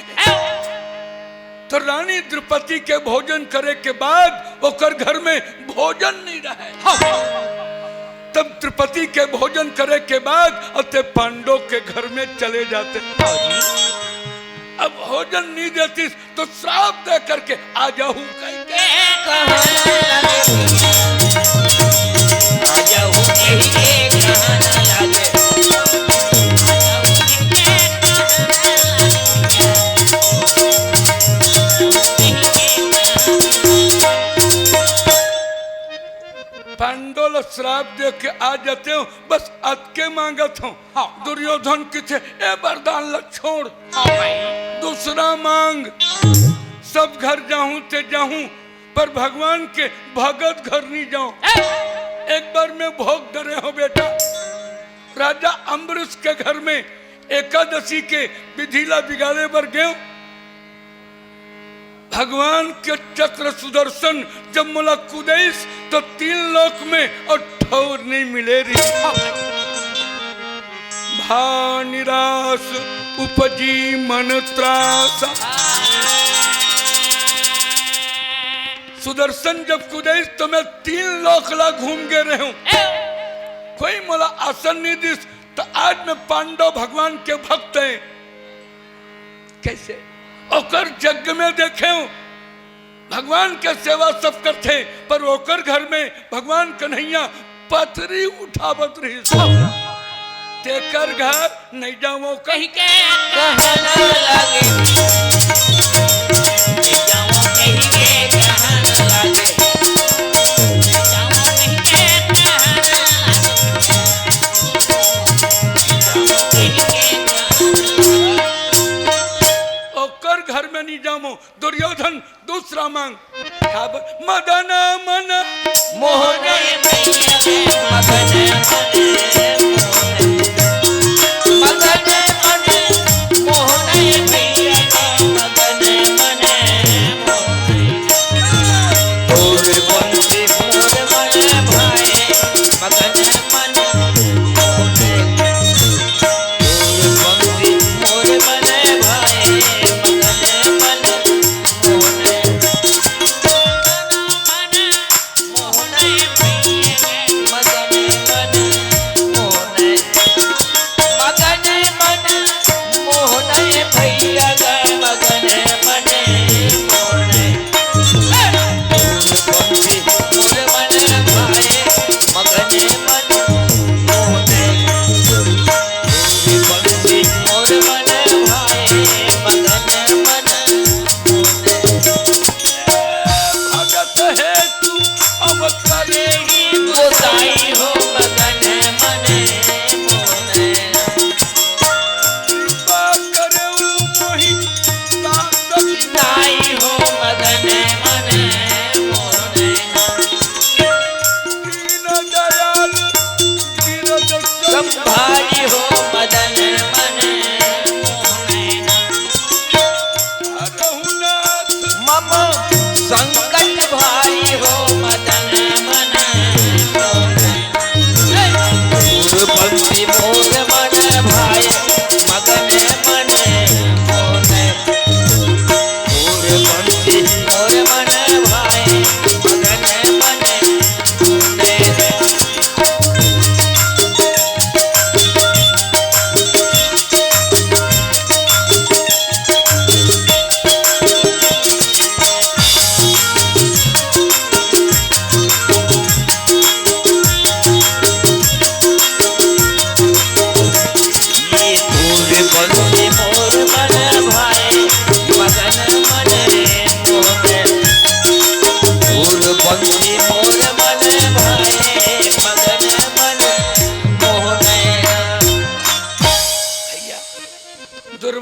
तो रानी द्रौपदी के भोजन करे के बाद ओकर घर में भोजन नहीं रहे। तब द्रौपदी के भोजन करे के बाद अते पांडव के घर में चले जाते। अब भोजन नहीं देती तो श्राप दे करके आ जाऊं कहीं पांडव श्राप दे के आ जाते हो। बस अटके मांगत हूँ। हाँ। दुर्योधन किथे ए वरदान ल छोड़। हाँ भाई। दूसरा मांग। सब घर जाऊं ते जाऊं पर भगवान के भगत घर नहीं जाऊं। एक बार मैं भोग डरे हो बेटा। राजा अम्बरीश के घर में एकादशी के विधिला बिगाड़े पर गए। भगवान के चक्र सुदर्शन जब मोला कुदैस तो 3 लोक में और ठौर नहीं मिले रही। भा निराश उपजी मन त्रास। सुदर्शन जब कुदैस तो मैं 3 लोक ला घूम के रहे हूं। कोई मोला आसन नहीं दिस। तो आज मैं पांडव भगवान के भक्त हैं। कैसे ओकर जग में देखे हूं भगवान के सेवा सब करते पर ओकर घर में भगवान कन्हैया पथरी उठावत रही। तेकर घर नहीं जाओ कहीं के कहना लगे, जाऊं कहीं के कहना लगे, जाऊं कहीं के कहना ओकर घर में नहीं जामो। दुर्योधन दूसरा मांग। मदन मन मोहन भैया मगन मोहन भैया मगन मन और बंसी मोर मन भाई मगन मन और बंसी मोर मन भाई मगन मन मगन मन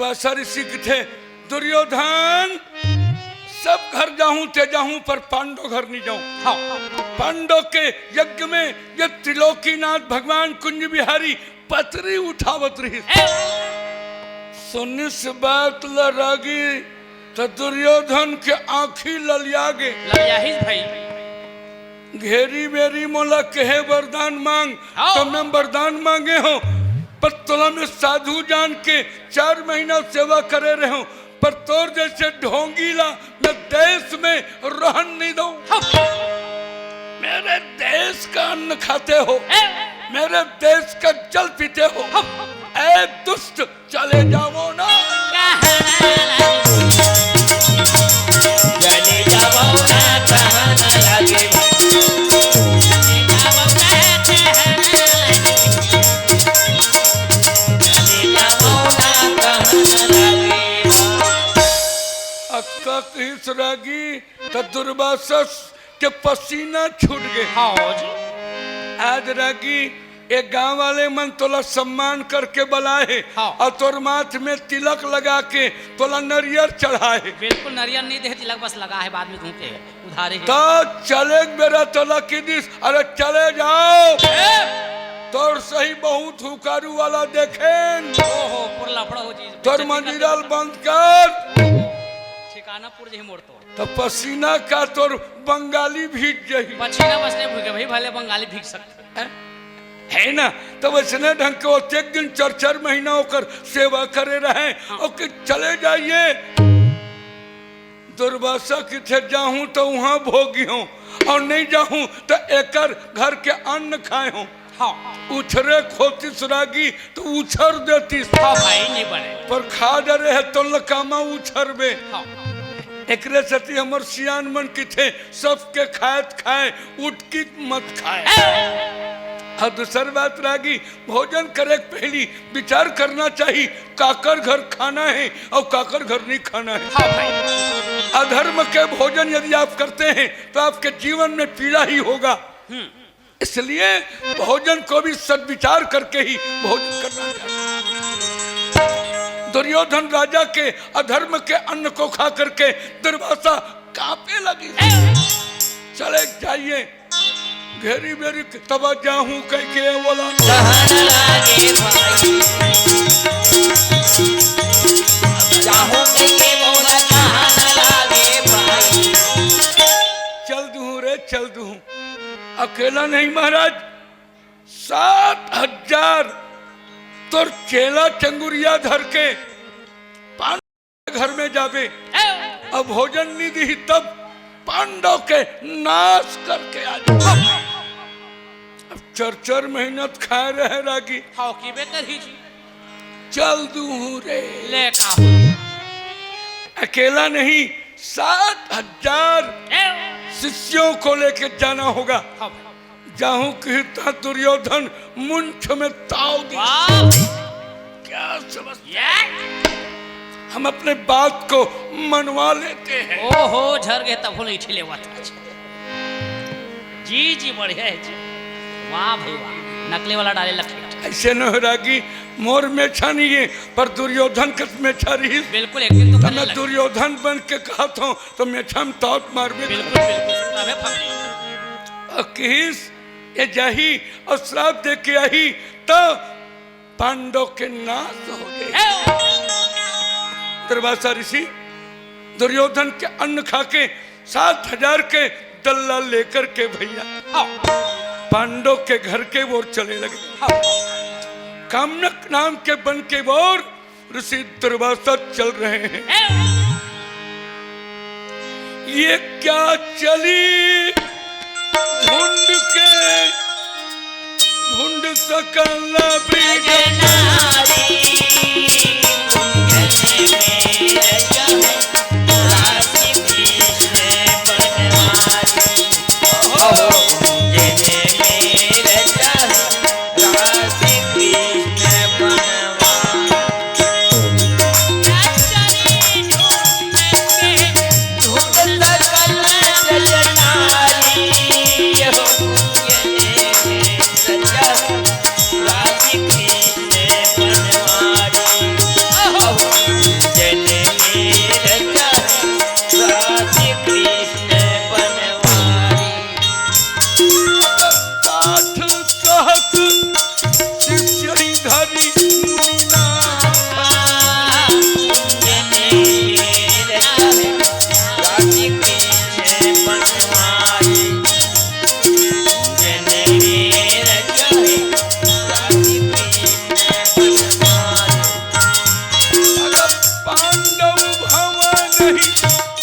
दुर्वासा ऋषि के थे, दुर्योधन सब घर जाऊं ते जाऊं पर पांडव घर नहीं जाऊं। हाँ पांडव के यज्ञ में ये त्रिलोकीनाथ भगवान कुंज बिहारी पतरी उठावत रही। सुनिस बात लगी तो दुर्योधन के आंखी ललिया गे। ललिया ही भाई घेरी बेरी मोला कहे वरदान मांग, हाँ। तो मैं वरदान मांगे हो, पर तोला में साधु जान के 4 महीना सेवा करे रहे हूं, पर तोर जैसे ढोंगीला मैं देश में रहन नहीं दूं। मेरे देश का अन्न खाते हो, मेरे देश का जल पीते हो, ऐ दुष्ट चले जाओ ना। चले जाओ ना कहाँ न लगे, अक्का किस रागी तो दुर्वासा के पसीना छूट गए। हाँ जी आज रागी एक गांव वाले मन तोला सम्मान करके बुलाए, हाँ। और तोर माथ में तिलक लगा के तोला नरियर चढ़ाए, बिल्कुल नरियर नहीं दे तिलक बस लगा है, बाद में धूके उधारे है। तो चले मेरा तोला की दिस, अरे चले जाओ तोर सही बहुत हुकारू वाला देखें। ओहो पुरला पड़ा हो जी तोर मंदिरल बंद कर, ठिकाना पुर जी मोड़ तो पसीना का तोर बंगाली भीग जाही, पसीना बस नहीं भूखे भाई, भले बंगाली भीग सकते हैं। है ना। तो वैसने ढंग के होते एक दिन 4-4 महीना होकर सेवा करे रहे, और कि चले जाइए। दुर्वासा किथे जाऊं तो वहां भोगी हूं, और नहीं जाऊं तो एकर घर के अन्न खाए हूं। हाँ उछरे खोती सुरागी तो उछर देती, हाँ भाई नहीं बने। पर खा डरे है तो लकामा उछरबे। हाँ एकरे सती हमर सियान मन किथे सबके खायत खाए, उठकी मत खाए। और दूसर बात रागी, भोजन करे पहली विचार करना चाहिए काकर घर खाना है और काकर घर नहीं खाना है। हाँ भाई अधर्म के भोजन यदि आप करते हैं तो आपके जीवन में पीड़ा ही होगा। इसलिए भोजन को भी सद्विचार करके ही भोजन करना चाहिए। दुर्योधन राजा के अधर्म के अन्न को खा करके दुर्वासा कांपे लगी। चले जाइए घेरी बेरी तब जाऊं कह के बोला कहाँ न लगे भाई, जाऊं कहीं बोला कहाँ न लगे भाई। चल दूं रे चल दूं, अकेला नहीं महाराज, 7,000 तो चेला चंगुरिया धर के पांडव घर में जावे, अब भोजन नहीं दी तब पांडव के नाश करके आ जाए। अब 4-4 मेहनत खाए रहे रागी, हाँ की बेकर ही जी चल दूं रे। ले का अकेला नहीं, 7,000 शिष्यों को लेके जाना होगा। हाँ जाहू कहता दुर्योधन मुंछ में ताव दी। वाह क्या समझते, ये हम अपने बात को मनवा लेते हैं। ओहो झर गए तब नहीं ठिले हुआ था जी जी बढ़िया है जी, वाह भाई वाह, नकली वाला डाले लखे। ऐसे न हो रागी, मोर मेछा नहीं है पर दुर्योधन का मेछा रही। बिल्कुल एक दिन तो तो करने मैं लगे। दुर्योधन बन के कहा था तो मेछा में तौत मारबे। बिल्कुल बिल्कुल तबे फंसी। अकीस ये जाही और श्राप दे के आई तो पांडव के नाश हो गए। दुर्वासा ऋषि दुर्योधन के अन्न खा के 7,000 के दल्ला लेकर के भैया पांडव के घर के ओर चले लगे। कामनक नाम के बन के ओर ऋषि दुर्वासा चल रहे हैं। ये क्या चली झुंड के झुंड सकल ब्रिज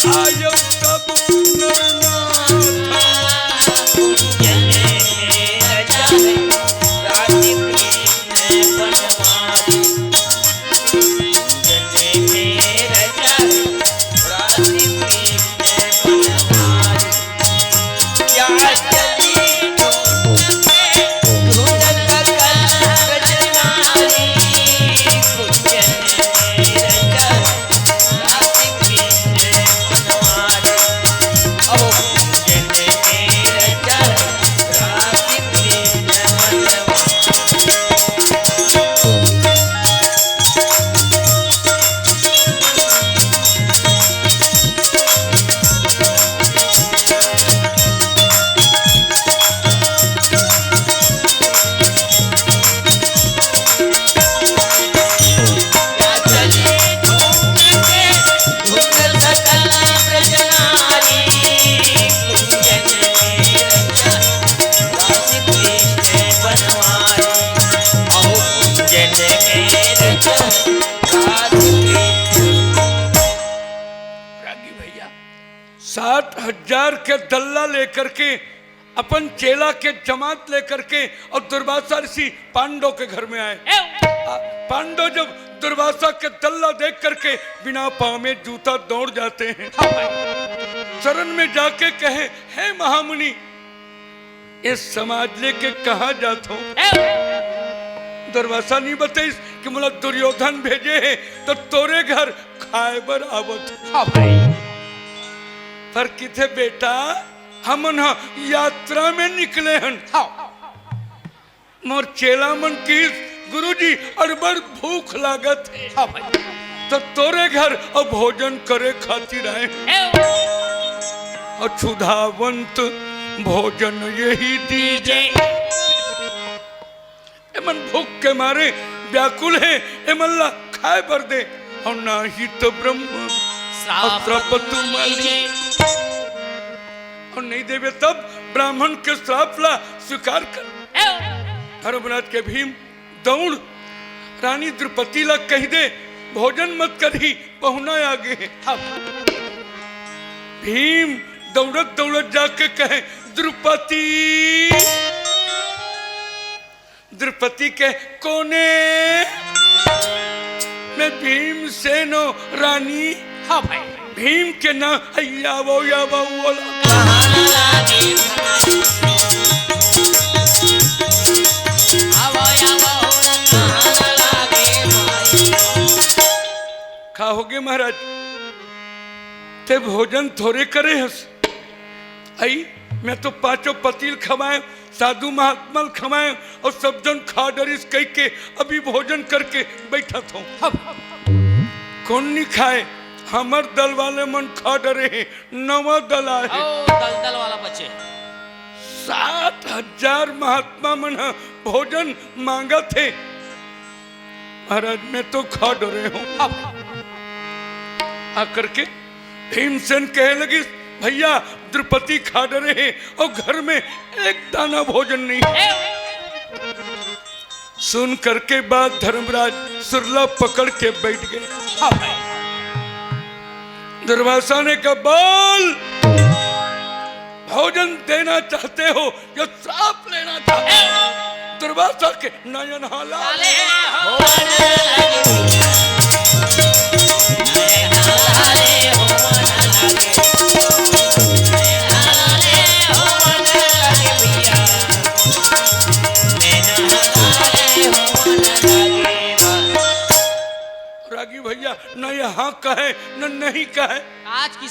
आयो तब के दल्ला लेकर के अपन चेला के जमात लेकर के और दुर्वासा ऋषि पांडव के घर में आए। पांडव जब दुर्वासा के दल्ला देख करके बिना पाँव में जूता दौड़ जाते हैं, चरण में जाके कहे, हे महामुनि, ये समाज लेके कहाँ जाता हूँ? दुर्वासा नहीं बताइस कि मुला दुर्योधन भेजे है तो तोरे घर खाए बर आवत। पर किथे बेटा, हम यात्रा में निकले हन। मोर चेला मन की गुरुजी अड़बड़ भूख लागत है, तो तोरे घर और भोजन करे खातिर आए। और क्षुधावंत भोजन यही दीजे। एमन भूख के मारे व्याकुल है, एमल्ला खाए बर दे। और ना ही तो ब्रह्म श्राप तुम्हारी, और नहीं देवे तब ब्राह्मण के श्राप ला स्वीकार कर। धर्मराज के भीम दौड़ रानी द्रौपदी ला कह दे, भोजन मत करही, पहुना आगे है। भीम दौड़त दौड़त जाके कहे, द्रौपदी। द्रौपदी के कोने में भीमसेनो रानी। हाँ भाई, भीम के ना यावो बोला। खाओगे महाराज? ते भोजन थोड़े करे हस। आई मैं तो पांचों पतील खवाए, साधु महात्मा खवाए और सब जन खा डरिस कह के अभी भोजन करके बैठा था। कौन नहीं खाए? हमर दल वाले मन खा डरे हैं, नवा दल आए। दल वाला बच्चे 7,000 महात्मा मन भोजन मांगा थे। महाराज मैं तो खा डरे हूँ। आकर के भीमसेन कहे लगी, भैया द्रौपदी खा डरे हैं और घर में एक दाना भोजन नहीं। सुन करके बाद धर्मराज सुरला पकड़ के बैठ गए। दुर्वासा ने कहा, बोल, भोजन देना चाहते हो या श्राप लेना चाहते हो? दुर्वासा के नयन हाला। रागी भैया न यहाँ कहे न नहीं कहे, आज की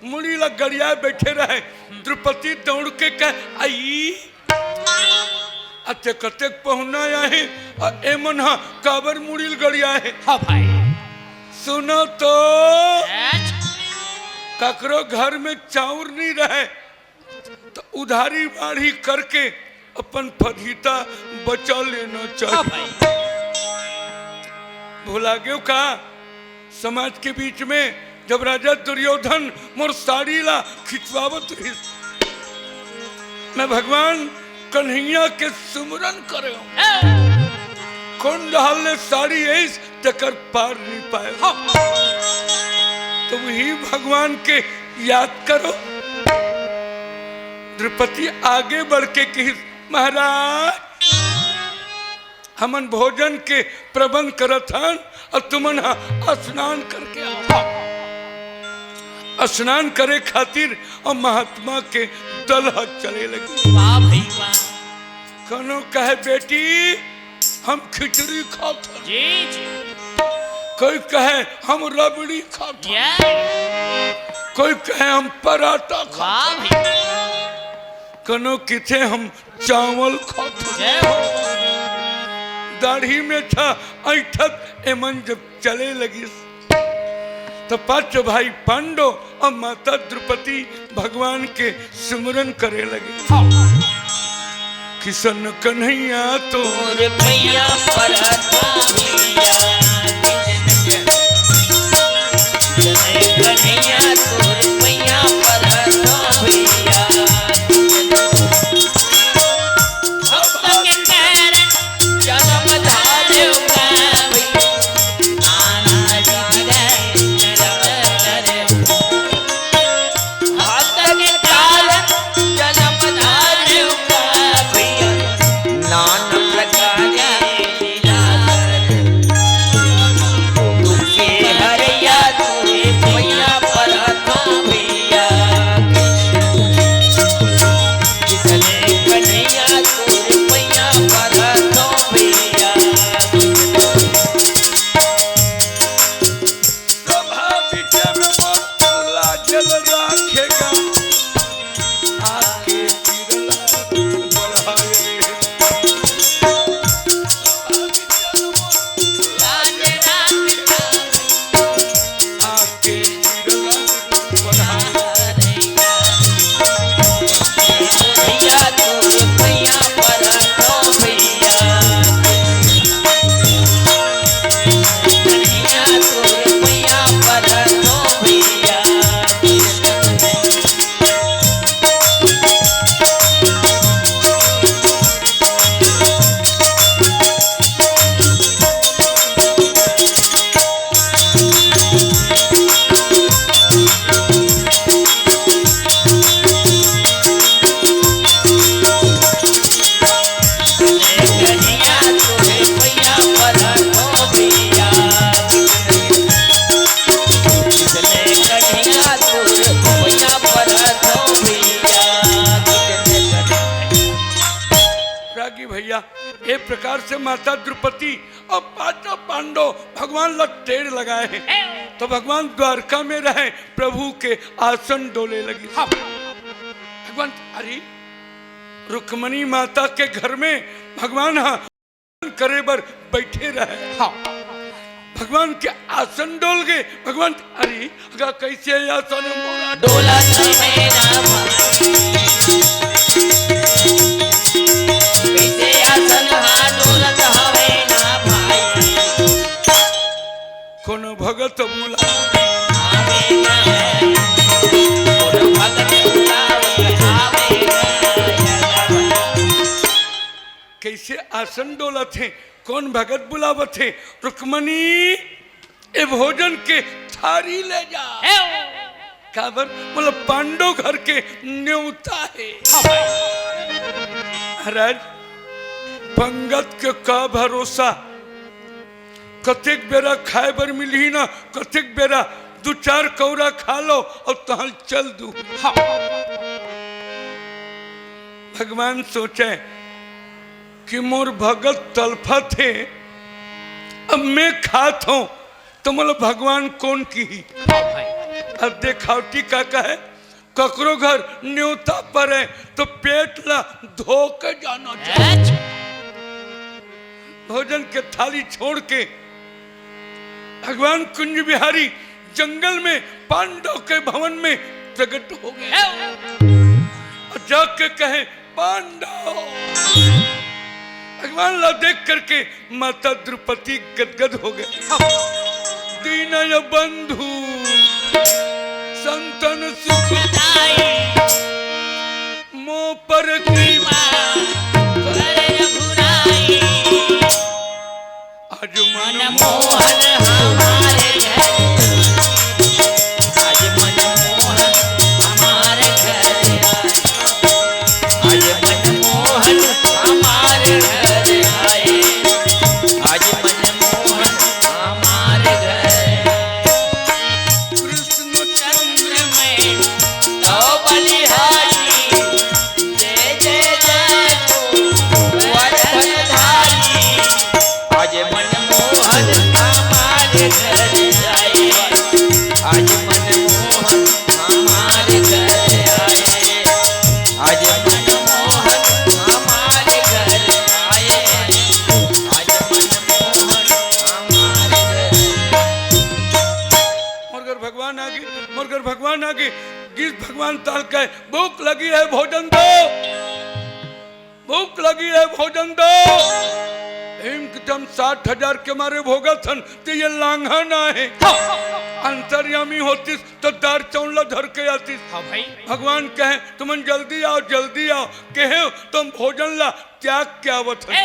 मुड़ी लग गड़िया बैठे रहे। द्रौपदी दौड़ के कहे, आई अते कतेक पहुना है एमन हा काबर मुड़ील गड़िया है। हाँ भाई, सुनो तो, ककरो घर में चाउर नहीं रहे तो उधारी बाढ़ी करके अपन फजीता बचा लेना चाहिए। भुला गयो का? समाज के बीच में जब राजा दुर्योधन मोर साड़ी ला खिंचवावत रही, मैं भगवान कन्हैया के सुमरन करे कौन डाले साड़ी ऐस तकर पार नहीं पाए। तो वही भगवान के याद करो। द्रौपदी आगे बढ़ के कही, महाराज हमन भोजन के प्रबंध करत हन और तुमन स्नान करके आओ। स्नान करे खातिर और महात्मा के दल चले लगे। वाह भाई वाह। कनो कहे बेटी हम खिचड़ी खाते, जी जी। कोई कहे हम रबड़ी खाते, कोई कहे हम पराठा वाह खाते, भाई। कनो किथे हम चावल खाते। जय हो। दाढ़ी में था ऐठत एमन जब चले लगी तो पांच भाई पांडव और माता द्रौपदी भगवान के सिमरन करे लगे। किशन कन्हैया तो मैया पर कन्हैया तोर मैया पर एक प्रकार से माता द्रौपदी और पांचों पांडव भगवान लग टेढ़ लगाए हैं तो भगवान द्वारका में रहे, प्रभु के आसन डोले लगी। भगवान अरे रुक्मणी माता के घर में भगवान करे बर बैठे रहे। भगवान के आसन डोल गए। भगवान अरे कैसे आसन मोरा डोला कोनो भगत बुला कैसे आसन डोला थे, कौन भगत बुलावत थे? रुक्मणी ए भोजन के थारी ले जा। काबर मतलब पांडव घर के न्योता है। महाराज पंगत के का भरोसा, कतेक बेरा खाए बर मिली ना, कतेक बेरा दो चार कौरा खा लो और तहल चल दू। भगवान सोचे कि मोर भगत तलफा थे, अब मैं खात हूं तो मतलब भगवान कौन की ही। अब देखावटी का है, ककरो घर न्योता पर है तो पेट ला धो के जाना चाहिए। भोजन के थाली छोड़ के भगवान कुंज बिहारी जंगल में पांडव के भवन में प्रकट हो गए और जाके कहे पांडव। भगवान ला देख करके माता द्रौपदी गदगद हो गए। दीनय बंधु संतन सुखदाई मो पर कृपा आज मन मोहन हमारे भगवान आगे, मगर भगवान आगे जिस भगवान ताल कहे भूख लगी है भोजन दो, भूख लगी है भोजन दो। एकदम 60,000 के मारे भोगथन तो ये लांघा ना है। अंतर्यामी होतीस तो दार चौला धर के आतीस। हाँ भाई भगवान कहे तुम जल्दी आओ कहे तुम भोजन ला त्याग क्या आवत है।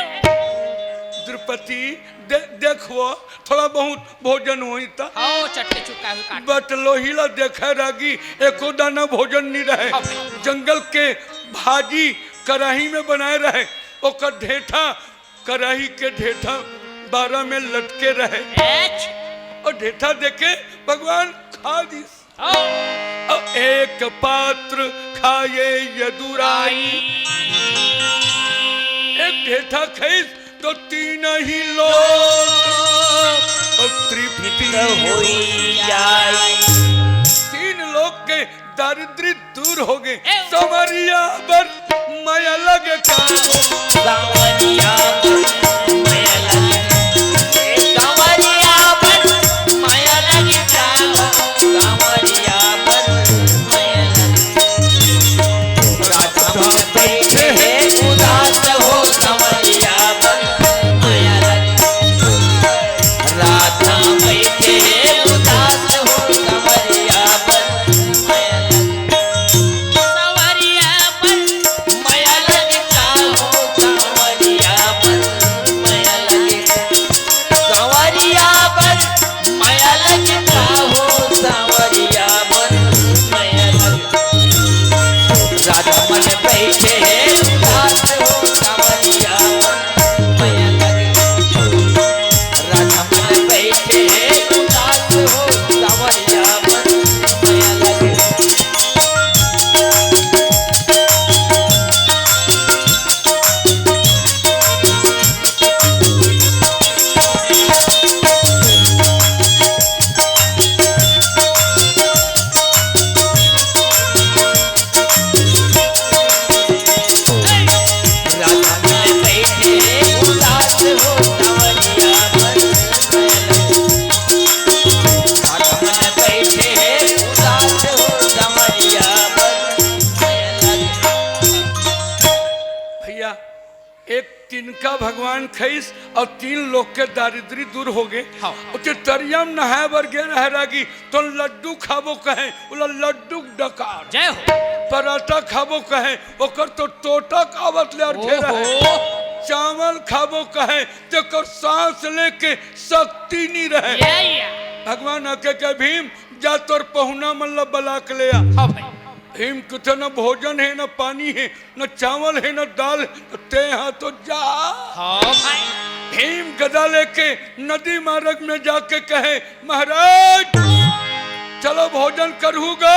द्रौपदी देखो थोड़ा बहुत भोजन हुई था आओ चट्टे चुटका हुई काट बट लोहिला देखे रागी एको दाना भोजन नहीं रहे। जंगल के भाजी कढ़ाई में बनाए रहे, ओकर ढेठा कढ़ाई के ढेठा 12 में लटके रहे और ढेठा देखे भगवान खा दी। अब एक पात्र खाए यदुराई, एक ढेठा खाई तो 3 ही लोग तृप्ति होई जाए। 3 लोग के दारिद्र्य दूर हो गए। समरिया बर माया लगे का सावरिया पर माया लगे, सावरिया पर माया लगे का, सावरिया पर माया लगे। राधा बैठे हैं उदास हो, सावरिया पर माया लगे। राधा बैठे हैं उदास हो, सावरिया पर माया लगे। सावरिया पर माया लगे का हो, सावरिया पर माया लगे। सावरिया पर माया लगे का हो, सावरिया पर माया लगे। राधा मन बैठे हैं उदास हो, सावरिया पर माया लगे। राधा मन बैठे हैं उदास हो, सावरिया पर माया लगे। राधा मन बैठे हैं उदास हो, सावरिया पर माया लगे। राधा मन बैठे हैं उदास हो, सावरिया पर माया लगे। भैया एक तिनका भगवान खैस और 3 लोग के दारिद्र्य दूर हो गए। हाँ। उते तरियम नहाए बर गे रह रागी तो लड्डू खाबो कहे उला लड्डू डकार, जय हो पराठा खाबो कहे ओकर तो टोटा कावत ले अर्थे रहे। ओहो। चावल खाबो कहे तेकर सांस लेके शक्ति नहीं रहे। भगवान आके के भीम जा तोर पहुना मल्ला बलाक ले आ। हाँ भाई भीम कुछ न भोजन है न पानी है न चावल है न दाल, ते यहाँ तो जा। हाँ भाई भीम गदा लेके नदी मार्ग में जाके कहे महाराज चलो भोजन करूँगा।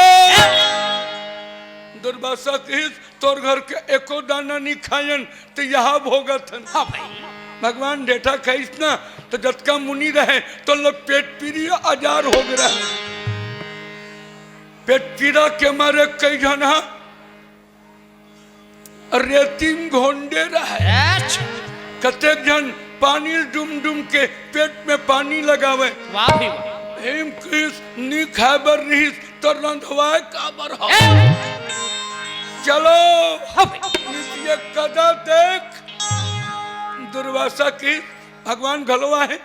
दुर्वासा कही तोर घर के एको दाना नहीं खायन तो यहाँ भोगथन। हाँ भाई भगवान डेठा खाइस ना तो जतका मुनि रहे तो लोग पेट पीरी आजार हो गया। पेट पीड़ा के मारे कई जना रेतिम घोंडे रहे। कतेक जन पानी डुम डुम के पेट में पानी लगावे। वाह भी वाह हिम किस नी खाबर रहीस तो रंधवाए काबर हो। चलो हाँ भाई ये कदा देख दुर्वासा की भगवान घलवा है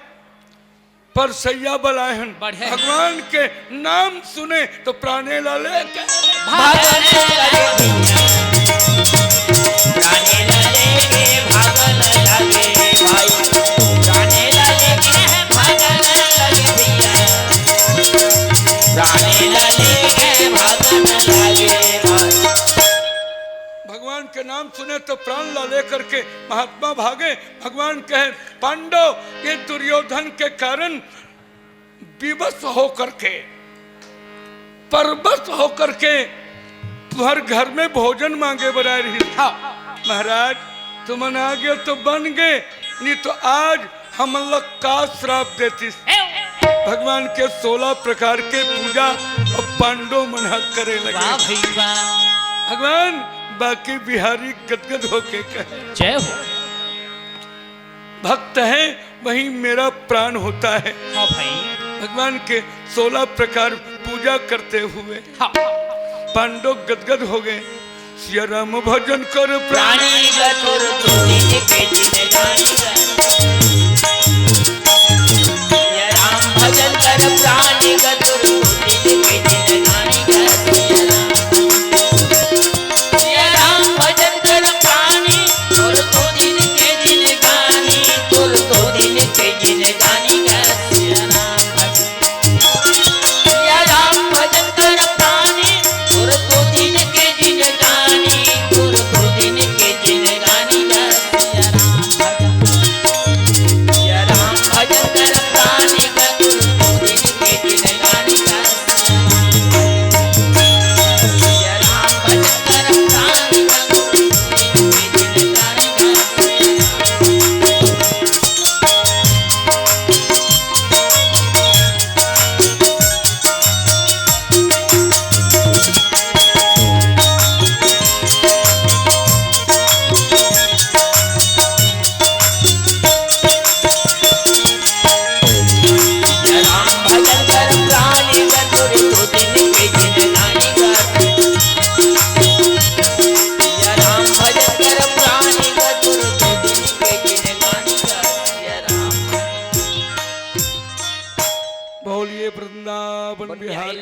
पर सैया बलायन बढ़िया। भगवान के नाम सुने तो प्राणे लाले के भागल लगे प्राणे लगे भागल लगे भाई, प्राणे लगे भागल लगे भैया, प्राणे लगे भागल लगे भाई। भगवान के नाम सुने तो प्राण ला लेकर के महात्मा भागे। भगवान कहे पांडव ये दुर्योधन के कारण विवश होकर के परबस होकर के तुम्हारे घर में भोजन मांगे बनाए रही। महाराज तुम आ गए तो बन गए, नहीं तो आज हम लोग का श्राप देती। भगवान के 16 प्रकार के पूजा और पांडव मना करे लगे। वाह भाई वाह भगवान बाकी बिहारी गदगद होके कहे जय हो। भक्त है वही मेरा प्राण होता है। हाँ भाई भगवान के 16 प्रकार पूजा करते हुए हाँ पांडव गदगद हो गए। सिया राम भजन कर प्राणी गतुर तुझिन के जिनगानी गा सिया राम भजन कर प्राणी गतुर तुझिन के जिनगानी गा सिया राम भजन कर प्राणी तुर तुझिन के जिनगानी तुर तुझिन के जिनगानी गा सिया राम भजन कर प्राणी तुर तुझिन के जिनगानी तुर तुझिन के जिनगानी गा सिया राम भजन कर प्राणी गा तुर तुझिन के जिनगानी गा सिया राम भजन कर प्राणी गा तुर तुझिन के जिनगानी गा सिया राम भजन कर प्राणी गा तुर तुझिन के जिनगानी गा सिया राम भजन कर प्राणी गा तुर तुझिन के जिनगानी गा सिया राम बोलिए वृंदावन बिहारी।